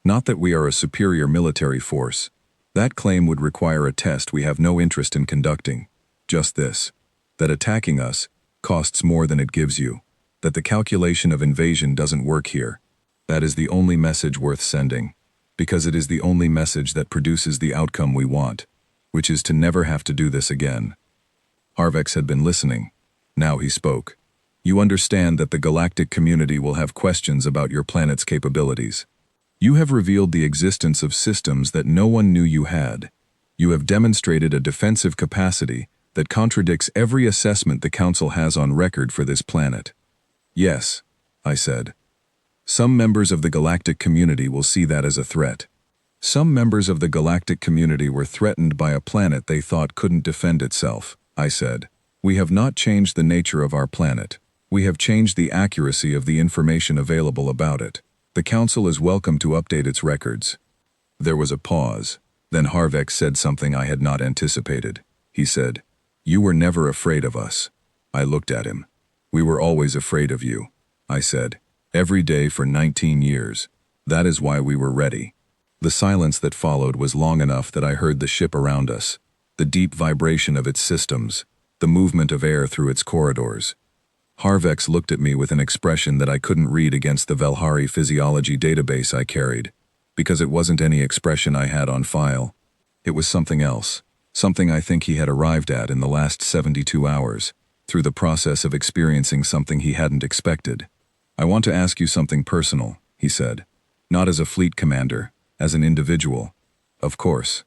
Not that we are a superior military force. That claim would require a test we have no interest in conducting. Just this. That attacking us costs more than it gives you. That the calculation of invasion doesn't work here. That is the only message worth sending. Because it is the only message that produces the outcome we want, which is to never have to do this again. Harvex had been listening. Now he spoke. You understand that the galactic community will have questions about your planet's capabilities. You have revealed the existence of systems that no one knew you had. You have demonstrated a defensive capacity that contradicts every assessment the Council has on record for this planet. Yes, I said. Some members of the galactic community will see that as a threat. Some members of the galactic community were threatened by a planet they thought couldn't defend itself, I said. We have not changed the nature of our planet. We have changed the accuracy of the information available about it. The Council is welcome to update its records. There was a pause. Then Harvex said something I had not anticipated. He said, "You were never afraid of us." I looked at him. "We were always afraid of you," I said. "Every day for 19 years. That is why we were ready." The silence that followed was long enough that I heard the ship around us, the deep vibration of its systems, the movement of air through its corridors. Harvex looked at me with an expression that I couldn't read against the Velhari physiology database I carried, because it wasn't any expression I had on file. It was something else, something I think he had arrived at in the last 72 hours, through the process of experiencing something he hadn't expected. "I want to ask you something personal," he said. "Not as a fleet commander, as an individual. Of course.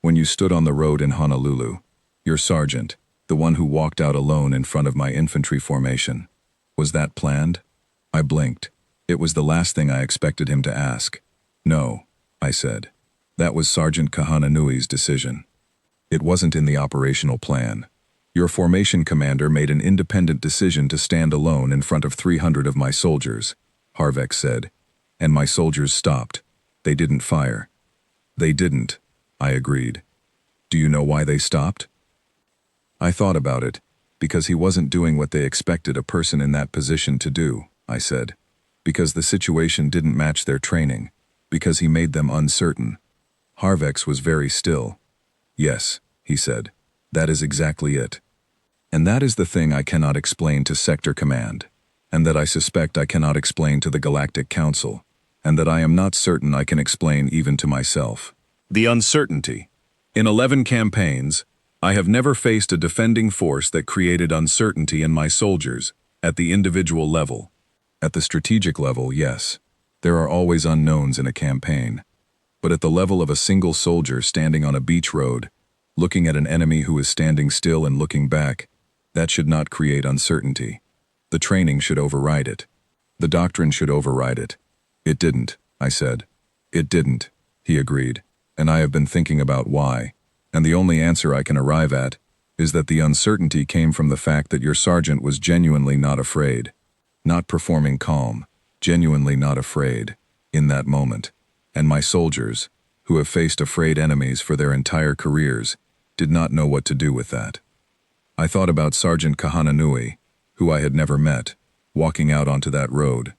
When you stood on the road in Honolulu, your sergeant, the one who walked out alone in front of my infantry formation, was that planned?" I blinked. It was the last thing I expected him to ask. "No," I said. "That was Sergeant Kahananui's decision. It wasn't in the operational plan. Your formation commander made an independent decision to stand alone in front of 300 of my soldiers," Harvex said. "And my soldiers stopped. They didn't fire." "They didn't," I agreed. "Do you know why they stopped?" I thought about it, because he wasn't doing what they expected a person in that position to do, I said. Because the situation didn't match their training, because he made them uncertain. Harvex was very still. "Yes," he said, "that is exactly it. And that is the thing I cannot explain to Sector Command, and that I suspect I cannot explain to the Galactic Council, and that I am not certain I can explain even to myself. The uncertainty. In 11 campaigns, I have never faced a defending force that created uncertainty in my soldiers, at the individual level. At the strategic level, yes. There are always unknowns in a campaign. But at the level of a single soldier standing on a beach road, looking at an enemy who is standing still and looking back, that should not create uncertainty. The training should override it. The doctrine should override it. It didn't," I said. "It didn't," he agreed, "and I have been thinking about why, and the only answer I can arrive at is that the uncertainty came from the fact that your sergeant was genuinely not afraid, not performing calm, genuinely not afraid, in that moment, and my soldiers, who have faced afraid enemies for their entire careers, did not know what to do with that. I thought about Sergeant Kahananui, who I had never met, walking out onto that road.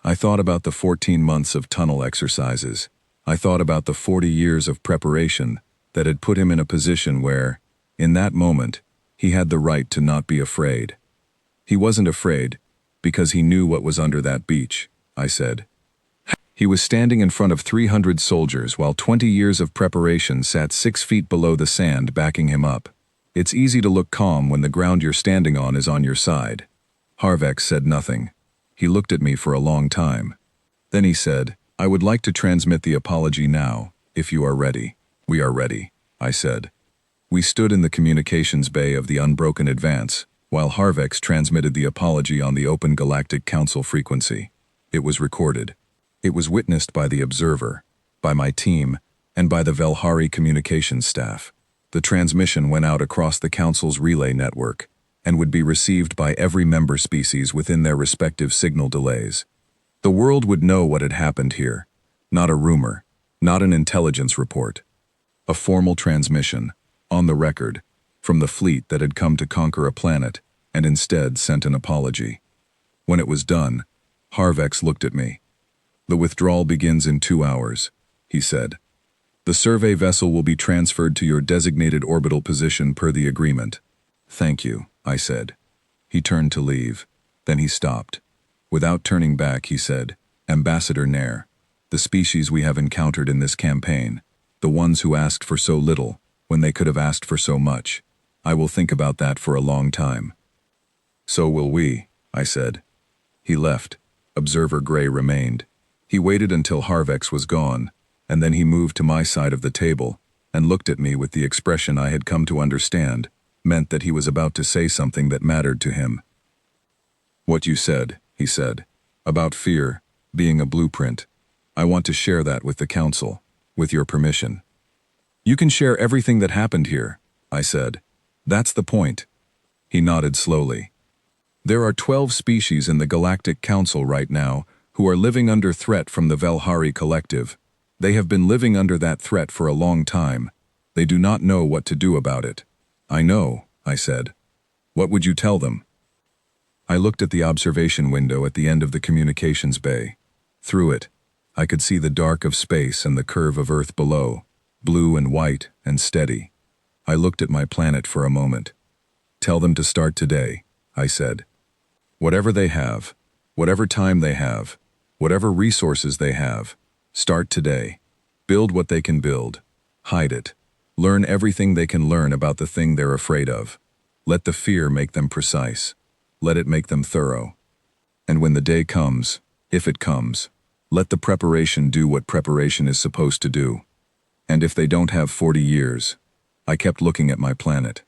I thought about the 14 months of tunnel exercises. I thought about the 40 years of preparation that had put him in a position where, in that moment, he had the right to not be afraid. He wasn't afraid because he knew what was under that beach, I said. He was standing in front of 300 soldiers while 20 years of preparation sat 6 feet below the sand backing him up. It's easy to look calm when the ground you're standing on is on your side. Harvex said nothing. He looked at me for a long time. Then he said, "I would like to transmit the apology now, if you are ready." "We are ready," I said. We stood in the communications bay of the Unbroken Advance, while Harvex transmitted the apology on the Open Galactic Council frequency. It was recorded. It was witnessed by the observer, by my team, and by the Velhari communications staff. The transmission went out across the Council's relay network, and would be received by every member species within their respective signal delays. The world would know what had happened here, not a rumor, not an intelligence report. A formal transmission, on the record, from the fleet that had come to conquer a planet and instead sent an apology. When it was done, Harvex looked at me. "The withdrawal begins in 2 hours," he said. "The survey vessel will be transferred to your designated orbital position per the agreement." "Thank you," I said. He turned to leave. Then he stopped. Without turning back, he said, "Ambassador Nair, the species we have encountered in this campaign, the ones who asked for so little when they could have asked for so much, I will think about that for a long time." "So will we," I said. He left. Observer Gray remained. He waited until Harvex was gone, and then he moved to my side of the table and looked at me with the expression I had come to understand meant that he was about to say something that mattered to him. "What you said," he said, "about fear, being a blueprint. I want to share that with the council, with your permission. You can share everything that happened here, I said. That's the point. He nodded slowly. There are 12 species in the Galactic Council right now who are living under threat from the Velhari Collective. They have been living under that threat for a long time. They do not know what to do about it. I know, I said. What would you tell them? I looked at the observation window at the end of the communications bay. Through it, I could see the dark of space and the curve of Earth below, blue and white and steady. I looked at my planet for a moment. Tell them to start today, I said. Whatever they have, whatever time they have, whatever resources they have, start today. Build what they can build. Hide it. Learn everything they can learn about the thing they're afraid of. Let the fear make them precise. Let it make them thorough. And when the day comes, if it comes, let the preparation do what preparation is supposed to do. And if they don't have 40 years, I kept looking at my planet.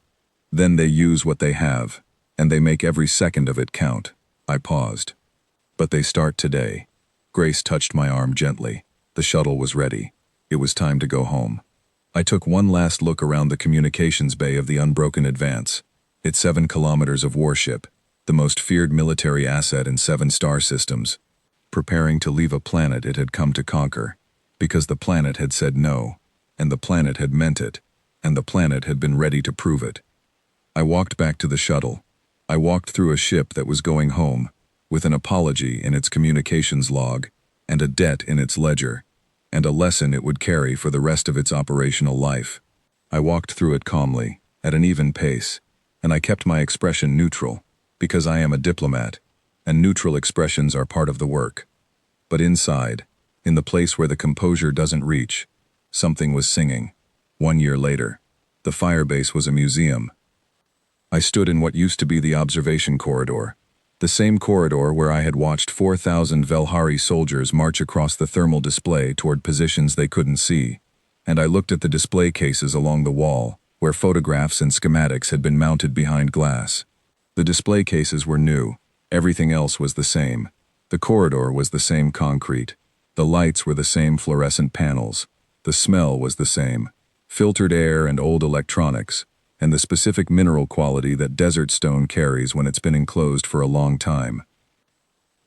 Then they use what they have, and they make every second of it count. I paused. But they start today. Grace touched my arm gently. The shuttle was ready. It was time to go home. I took one last look around the communications bay of the Unbroken Advance. Its 7 kilometers of warship, the most feared military asset in 7 star systems, preparing to leave a planet it had come to conquer, because the planet had said no, and the planet had meant it, and the planet had been ready to prove it. I walked back to the shuttle. I walked through a ship that was going home, with an apology in its communications log, and a debt in its ledger, and a lesson it would carry for the rest of its operational life. I walked through it calmly, at an even pace, and I kept my expression neutral, because I am a diplomat, and neutral expressions are part of the work. But inside, in the place where the composure doesn't reach, something was singing. 1 year later, the firebase was a museum. I stood in what used to be the observation corridor, the same corridor where I had watched 4,000 Velhari soldiers march across the thermal display toward positions they couldn't see, and I looked at the display cases along the wall, where photographs and schematics had been mounted behind glass. The display cases were new. Everything else was the same. The corridor was the same concrete. The lights were the same fluorescent panels. The smell was the same. Filtered air and old electronics, and the specific mineral quality that desert stone carries when it's been enclosed for a long time.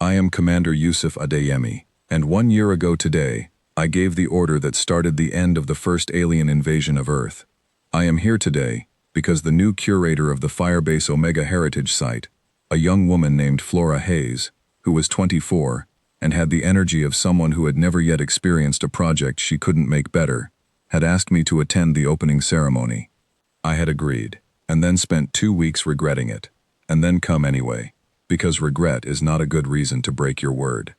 I am Commander Yusuf Adeyemi, and 1 year ago today, I gave the order that started the end of the first alien invasion of Earth. I am here today because the new curator of the Firebase Omega Heritage Site, a young woman named Flora Hayes, who was 24 and had the energy of someone who had never yet experienced a project she couldn't make better, had asked me to attend the opening ceremony. I had agreed, and then spent 2 weeks regretting it, and then come anyway, because regret is not a good reason to break your word.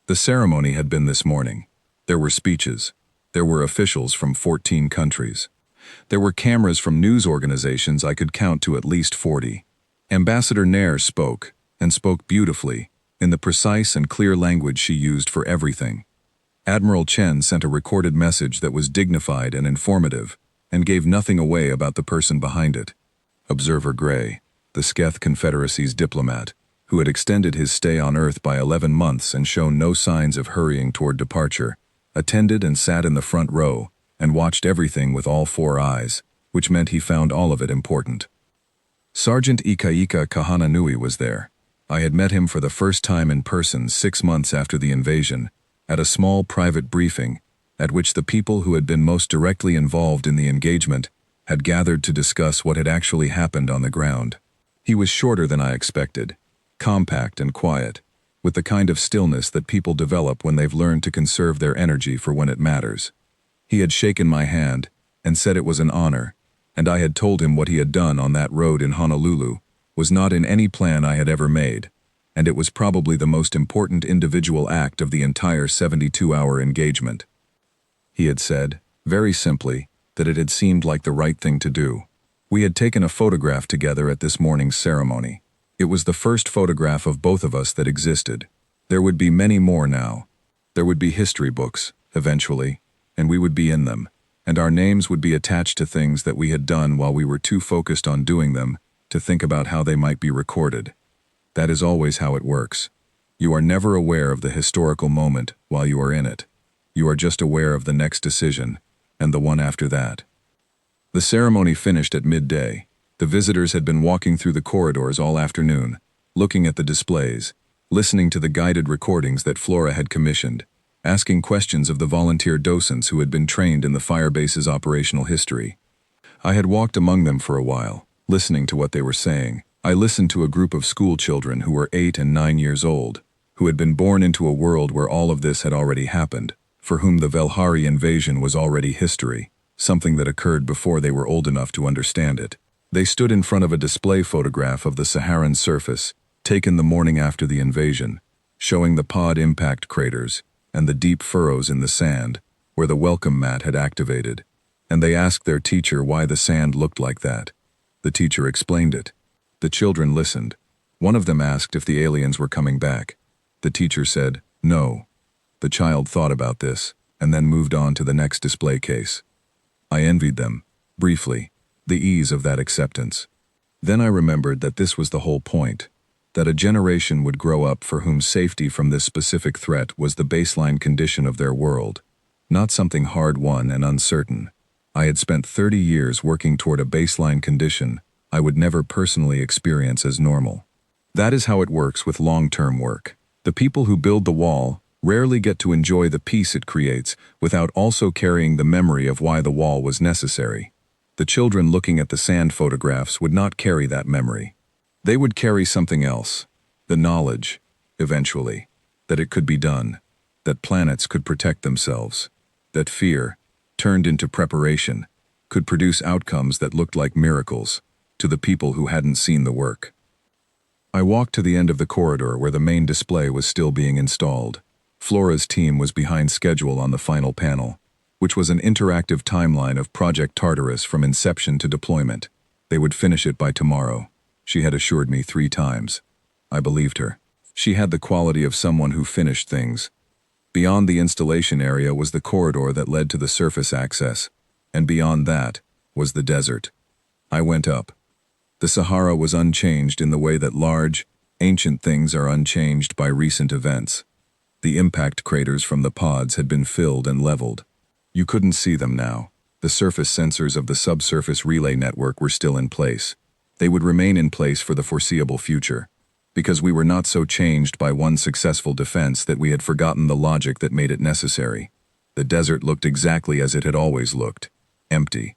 The ceremony had been this morning. There were speeches. There were officials from 14 countries. There were cameras from news organizations I could count to at least 40. Ambassador Nair spoke, and spoke beautifully, in the precise and clear language she used for everything. Admiral Chen sent a recorded message that was dignified and informative, and gave nothing away about the person behind it. Observer Gray, the Sketh Confederacy's diplomat, who had extended his stay on Earth by 11 months and shown no signs of hurrying toward departure, attended and sat in the front row, and watched everything with all 4 eyes, which meant he found all of it important. Sergeant Ikaika Kahananui was there. I had met him for the first time in person 6 months after the invasion, at a small private briefing, at which the people who had been most directly involved in the engagement had gathered to discuss what had actually happened on the ground. He was shorter than I expected, compact and quiet, with the kind of stillness that people develop when they've learned to conserve their energy for when it matters. He had shaken my hand and said it was an honor, and I had told him what he had done on that road in Honolulu was not in any plan I had ever made, and it was probably the most important individual act of the entire 72-hour engagement. He had said, very simply, that it had seemed like the right thing to do. We had taken a photograph together at this morning's ceremony. It was the first photograph of both of us that existed. There would be many more now. There would be history books, eventually, and we would be in them, and our names would be attached to things that we had done while we were too focused on doing them to think about how they might be recorded. That is always how it works. You are never aware of the historical moment while you are in it. You are just aware of the next decision, and the one after that. The ceremony finished at midday. The visitors had been walking through the corridors all afternoon, looking at the displays, listening to the guided recordings that Flora had commissioned, asking questions of the volunteer docents who had been trained in the Firebase's operational history. I had walked among them for a while, listening to what they were saying. I listened to a group of school children who were 8 and 9 years old, who had been born into a world where all of this had already happened, for whom the Velhari invasion was already history, something that occurred before they were old enough to understand it. They stood in front of a display photograph of the Saharan surface, taken the morning after the invasion, showing the pod impact craters and the deep furrows in the sand where the welcome mat had activated, and they asked their teacher why the sand looked like that. The teacher explained it. The children listened. One of them asked if the aliens were coming back. The teacher said, no. The child thought about this, and then moved on to the next display case. I envied them, briefly, the ease of that acceptance. Then I remembered that this was the whole point, that a generation would grow up for whom safety from this specific threat was the baseline condition of their world, not something hard-won and uncertain. I had spent 30 years working toward a baseline condition I would never personally experience as normal. That is how it works with long-term work. The people who build the wall rarely get to enjoy the peace it creates without also carrying the memory of why the wall was necessary. The children looking at the sand photographs would not carry that memory. They would carry something else, the knowledge, eventually, that it could be done, that planets could protect themselves, that fear, turned into preparation, could produce outcomes that looked like miracles to the people who hadn't seen the work. I walked to the end of the corridor where the main display was still being installed. Flora's team was behind schedule on the final panel, which was an interactive timeline of Project Tartarus from inception to deployment. They would finish it by tomorrow. She had assured me 3 times. I believed her. She had the quality of someone who finished things. Beyond the installation area was the corridor that led to the surface access, and beyond that was the desert. I went up. The Sahara was unchanged in the way that large, ancient things are unchanged by recent events. The impact craters from the pods had been filled and leveled. You couldn't see them now. The surface sensors of the subsurface relay network were still in place. They would remain in place for the foreseeable future, because we were not so changed by one successful defense that we had forgotten the logic that made it necessary. The desert looked exactly as it had always looked, empty,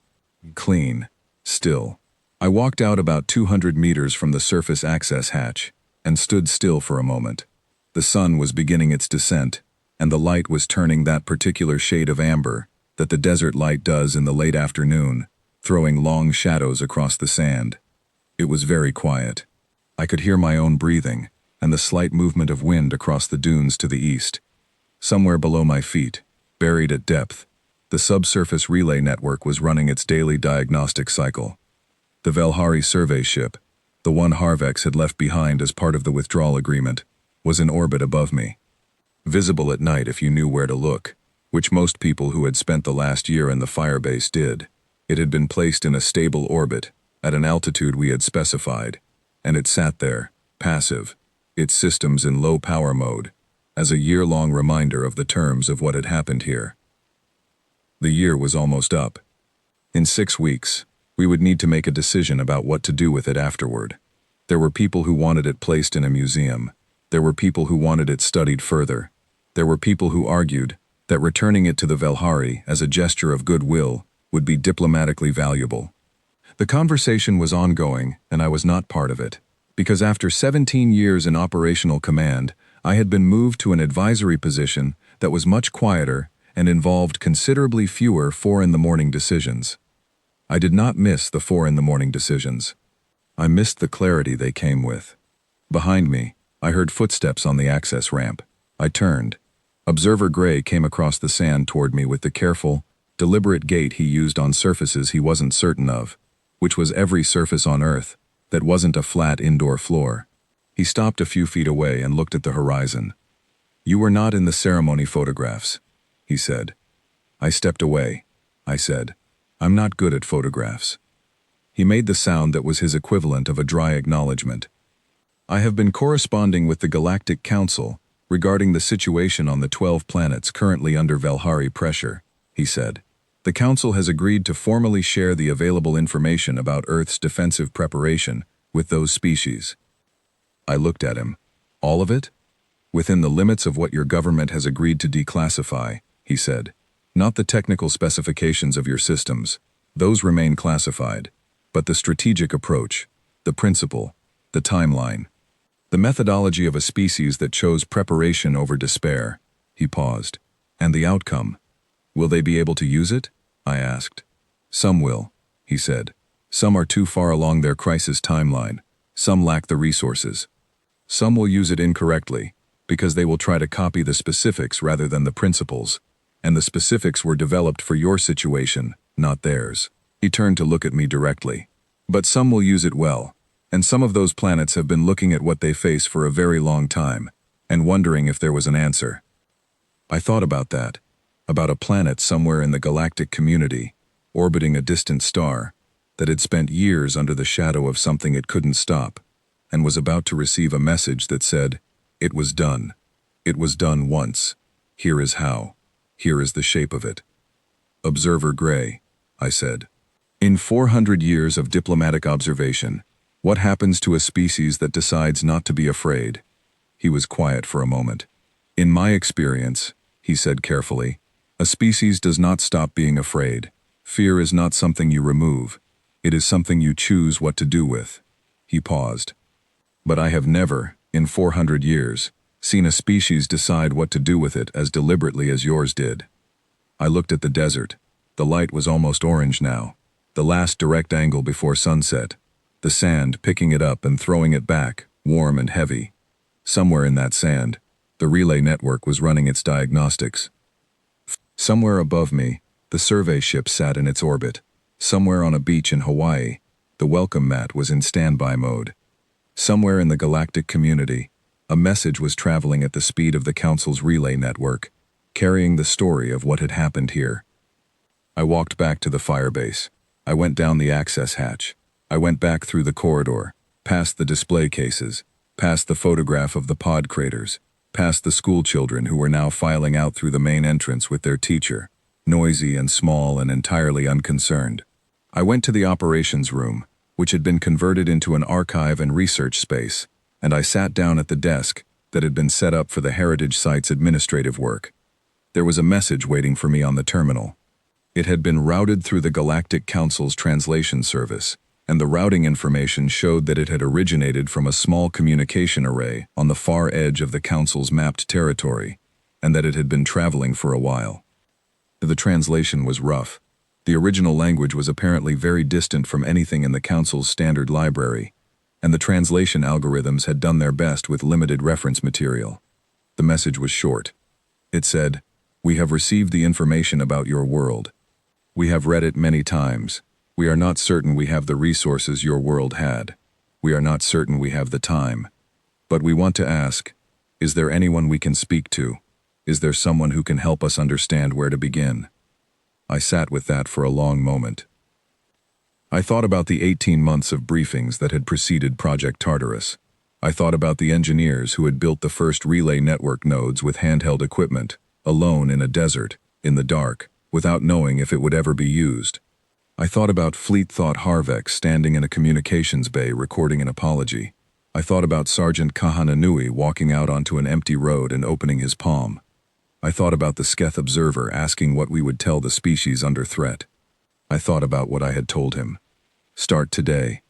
clean, still. I walked out about 200 meters from the surface access hatch and stood still for a moment. The sun was beginning its descent, and the light was turning that particular shade of amber that the desert light does in the late afternoon, throwing long shadows across the sand. It was very quiet. I could hear my own breathing and the slight movement of wind across the dunes to the east. Somewhere below my feet, buried at depth, the subsurface relay network was running its daily diagnostic cycle. The Velhari survey ship, the one Harvex had left behind as part of the withdrawal agreement, was in orbit above me. Visible at night if you knew where to look, which most people who had spent the last year in the Firebase did. It had been placed in a stable orbit, at an altitude we had specified, and it sat there, passive, its systems in low power mode, as a year-long reminder of the terms of what had happened here. The year was almost up. In 6 weeks, we would need to make a decision about what to do with it afterward. There were people who wanted it placed in a museum. There were people who wanted it studied further. There were people who argued that returning it to the Velhari as a gesture of goodwill would be diplomatically valuable. The conversation was ongoing, and I was not part of it, because after 17 years in operational command, I had been moved to an advisory position that was much quieter and involved considerably fewer 4 in the morning decisions. I did not miss the 4 in the morning decisions. I missed the clarity they came with. Behind me, I heard footsteps on the access ramp. I turned. Observer Gray came across the sand toward me with the careful, deliberate gait he used on surfaces he wasn't certain of, which was every surface on Earth that wasn't a flat indoor floor. He stopped a few feet away and looked at the horizon. "You were not in the ceremony photographs," he said. I stepped away. I said, "I'm not good at photographs." He made the sound that was his equivalent of a dry acknowledgement. I have been corresponding with the Galactic Council regarding the situation on the 12 planets currently under Valhari pressure, he said. The Council has agreed to formally share the available information about Earth's defensive preparation with those species. I looked at him. All of it? Within the limits of what your government has agreed to declassify, he said. Not the technical specifications of your systems. Those remain classified. But the strategic approach, the principle, the timeline, the methodology of a species that chose preparation over despair. He paused. And the outcome? Will they be able to use it? I asked. Some will, he said. Some are too far along their crisis timeline. Some lack the resources. Some will use it incorrectly, because they will try to copy the specifics rather than the principles. And the specifics were developed for your situation, not theirs. He turned to look at me directly. But some will use it well. And some of those planets have been looking at what they face for a very long time, and wondering if there was an answer. I thought about that, about a planet somewhere in the galactic community, orbiting a distant star, that had spent years under the shadow of something it couldn't stop, and was about to receive a message that said, "It was done. It was done once. Here is how. Here is the shape of it." Observer Gray, I said. In 400 years of diplomatic observation, what happens to a species that decides not to be afraid? He was quiet for a moment. In my experience, he said carefully, a species does not stop being afraid. Fear is not something you remove. It is something you choose what to do with. He paused. But I have never, in 400 years, seen a species decide what to do with it as deliberately as yours did. I looked at the desert. The light was almost orange now. The last direct angle before sunset. The sand picking it up and throwing it back, warm and heavy. Somewhere in that sand, the relay network was running its diagnostics. Somewhere above me, the survey ship sat in its orbit. Somewhere on a beach in Hawaii, the welcome mat was in standby mode. Somewhere in the galactic community, a message was traveling at the speed of the Council's relay network, carrying the story of what had happened here. I walked back to the firebase. I went down the access hatch. I went back through the corridor, past the display cases, past the photograph of the pod craters, past the school children who were now filing out through the main entrance with their teacher, noisy and small and entirely unconcerned. I went to the operations room, which had been converted into an archive and research space, and I sat down at the desk that had been set up for the heritage site's administrative work. There was a message waiting for me on the terminal. It had been routed through the Galactic Council's translation service, and the routing information showed that it had originated from a small communication array on the far edge of the Council's mapped territory, and that it had been traveling for a while. The translation was rough. The original language was apparently very distant from anything in the Council's standard library, and the translation algorithms had done their best with limited reference material. The message was short. It said, "We have received the information about your world. We have read it many times. We are not certain we have the resources your world had. We are not certain we have the time. But we want to ask, is there anyone we can speak to? Is there someone who can help us understand where to begin?" I sat with that for a long moment. I thought about the 18 months of briefings that had preceded Project Tartarus. I thought about the engineers who had built the first relay network nodes with handheld equipment, alone in a desert, in the dark, without knowing if it would ever be used. I thought about Fleet Thought Harveck standing in a communications bay recording an apology. I thought about Sergeant Kahananui walking out onto an empty road and opening his palm. I thought about the Sketh observer asking what we would tell the species under threat. I thought about what I had told him. Start today.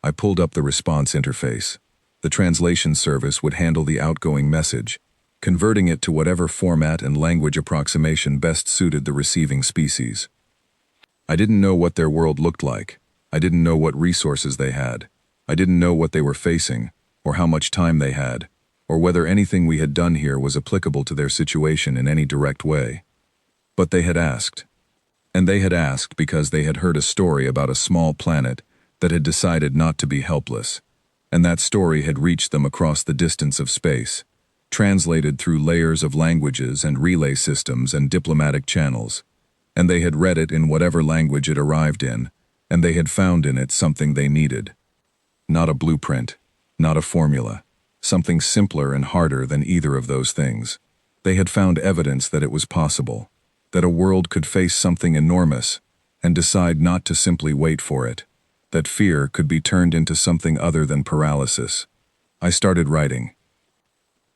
I pulled up the response interface. The translation service would handle the outgoing message, converting it to whatever format and language approximation best suited the receiving species. I didn't know what their world looked like. I didn't know what resources they had. I didn't know what they were facing, or how much time they had, or whether anything we had done here was applicable to their situation in any direct way. But they had asked. And they had asked because they had heard a story about a small planet that had decided not to be helpless, and that story had reached them across the distance of space, translated through layers of languages and relay systems and diplomatic channels. And they had read it in whatever language it arrived in, and they had found in it something they needed. Not a blueprint, Not a formula. Something simpler and harder than either of those things. They had found evidence that it was possible, that a world could face something enormous and decide not to simply wait for it, that fear could be turned into something other than paralysis. I started writing.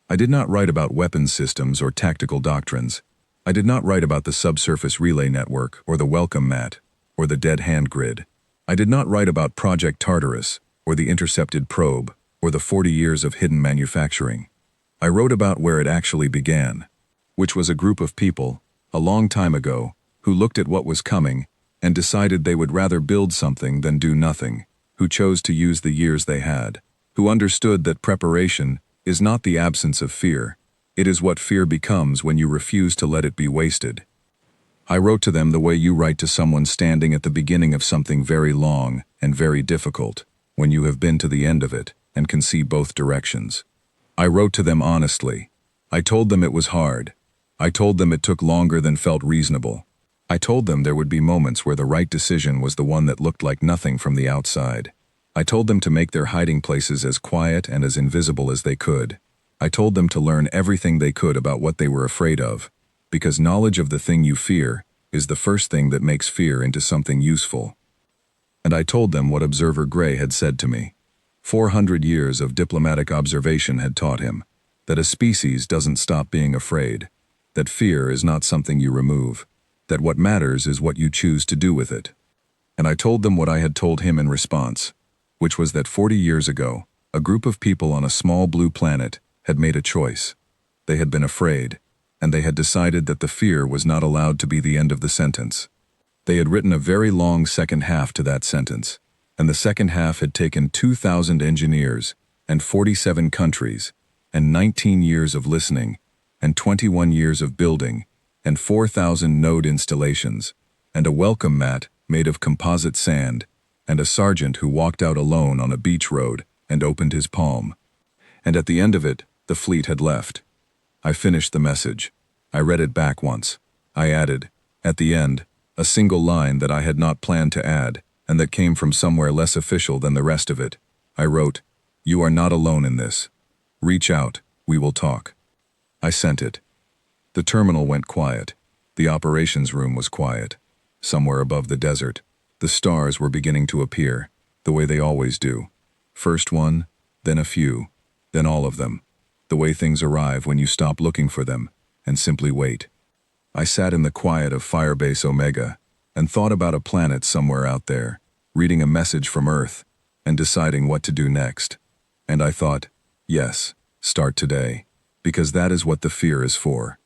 I did not write about weapons systems or tactical doctrines. I did not write about the subsurface relay network or the welcome mat or the dead hand grid. I did not write about Project Tartarus or the intercepted probe or the 40 years of hidden manufacturing. I wrote about where it actually began, which was a group of people, a long time ago, who looked at what was coming and decided they would rather build something than do nothing, who chose to use the years they had, who understood that preparation is not the absence of fear, it is what fear becomes when you refuse to let it be wasted. I wrote to them the way you write to someone standing at the beginning of something very long and very difficult, when you have been to the end of it and can see both directions. I wrote to them honestly. I told them it was hard. I told them it took longer than felt reasonable. I told them there would be moments where the right decision was the one that looked like nothing from the outside. I told them to make their hiding places as quiet and as invisible as they could. I told them to learn everything they could about what they were afraid of, because knowledge of the thing you fear is the first thing that makes fear into something useful. And I told them what Observer Gray had said to me. 400 years of diplomatic observation had taught him that a species doesn't stop being afraid, that fear is not something you remove, that what matters is what you choose to do with it. And I told them what I had told him in response, which was that 40 years ago, a group of people on a small blue planet had made a choice. They had been afraid, and they had decided that the fear was not allowed to be the end of the sentence. They had written a very long second half to that sentence, and the second half had taken 2,000 engineers, and 47 countries, and 19 years of listening, and 21 years of building, and 4,000 node installations, and a welcome mat made of composite sand, and a sergeant who walked out alone on a beach road and opened his palm. And at the end of it, the fleet had left. I finished the message. I read it back once. I added, at the end, a single line that I had not planned to add, and that came from somewhere less official than the rest of it. I wrote, "You are not alone in this. Reach out, we will talk." I sent it. The terminal went quiet. The operations room was quiet. Somewhere above the desert, the stars were beginning to appear, the way they always do. First one, then a few, then all of them. The way things arrive when you stop looking for them and simply wait. I sat in the quiet of Firebase Omega and thought about a planet somewhere out there, reading a message from Earth and deciding what to do next. And I thought, yes, start today, because that is what the fear is for.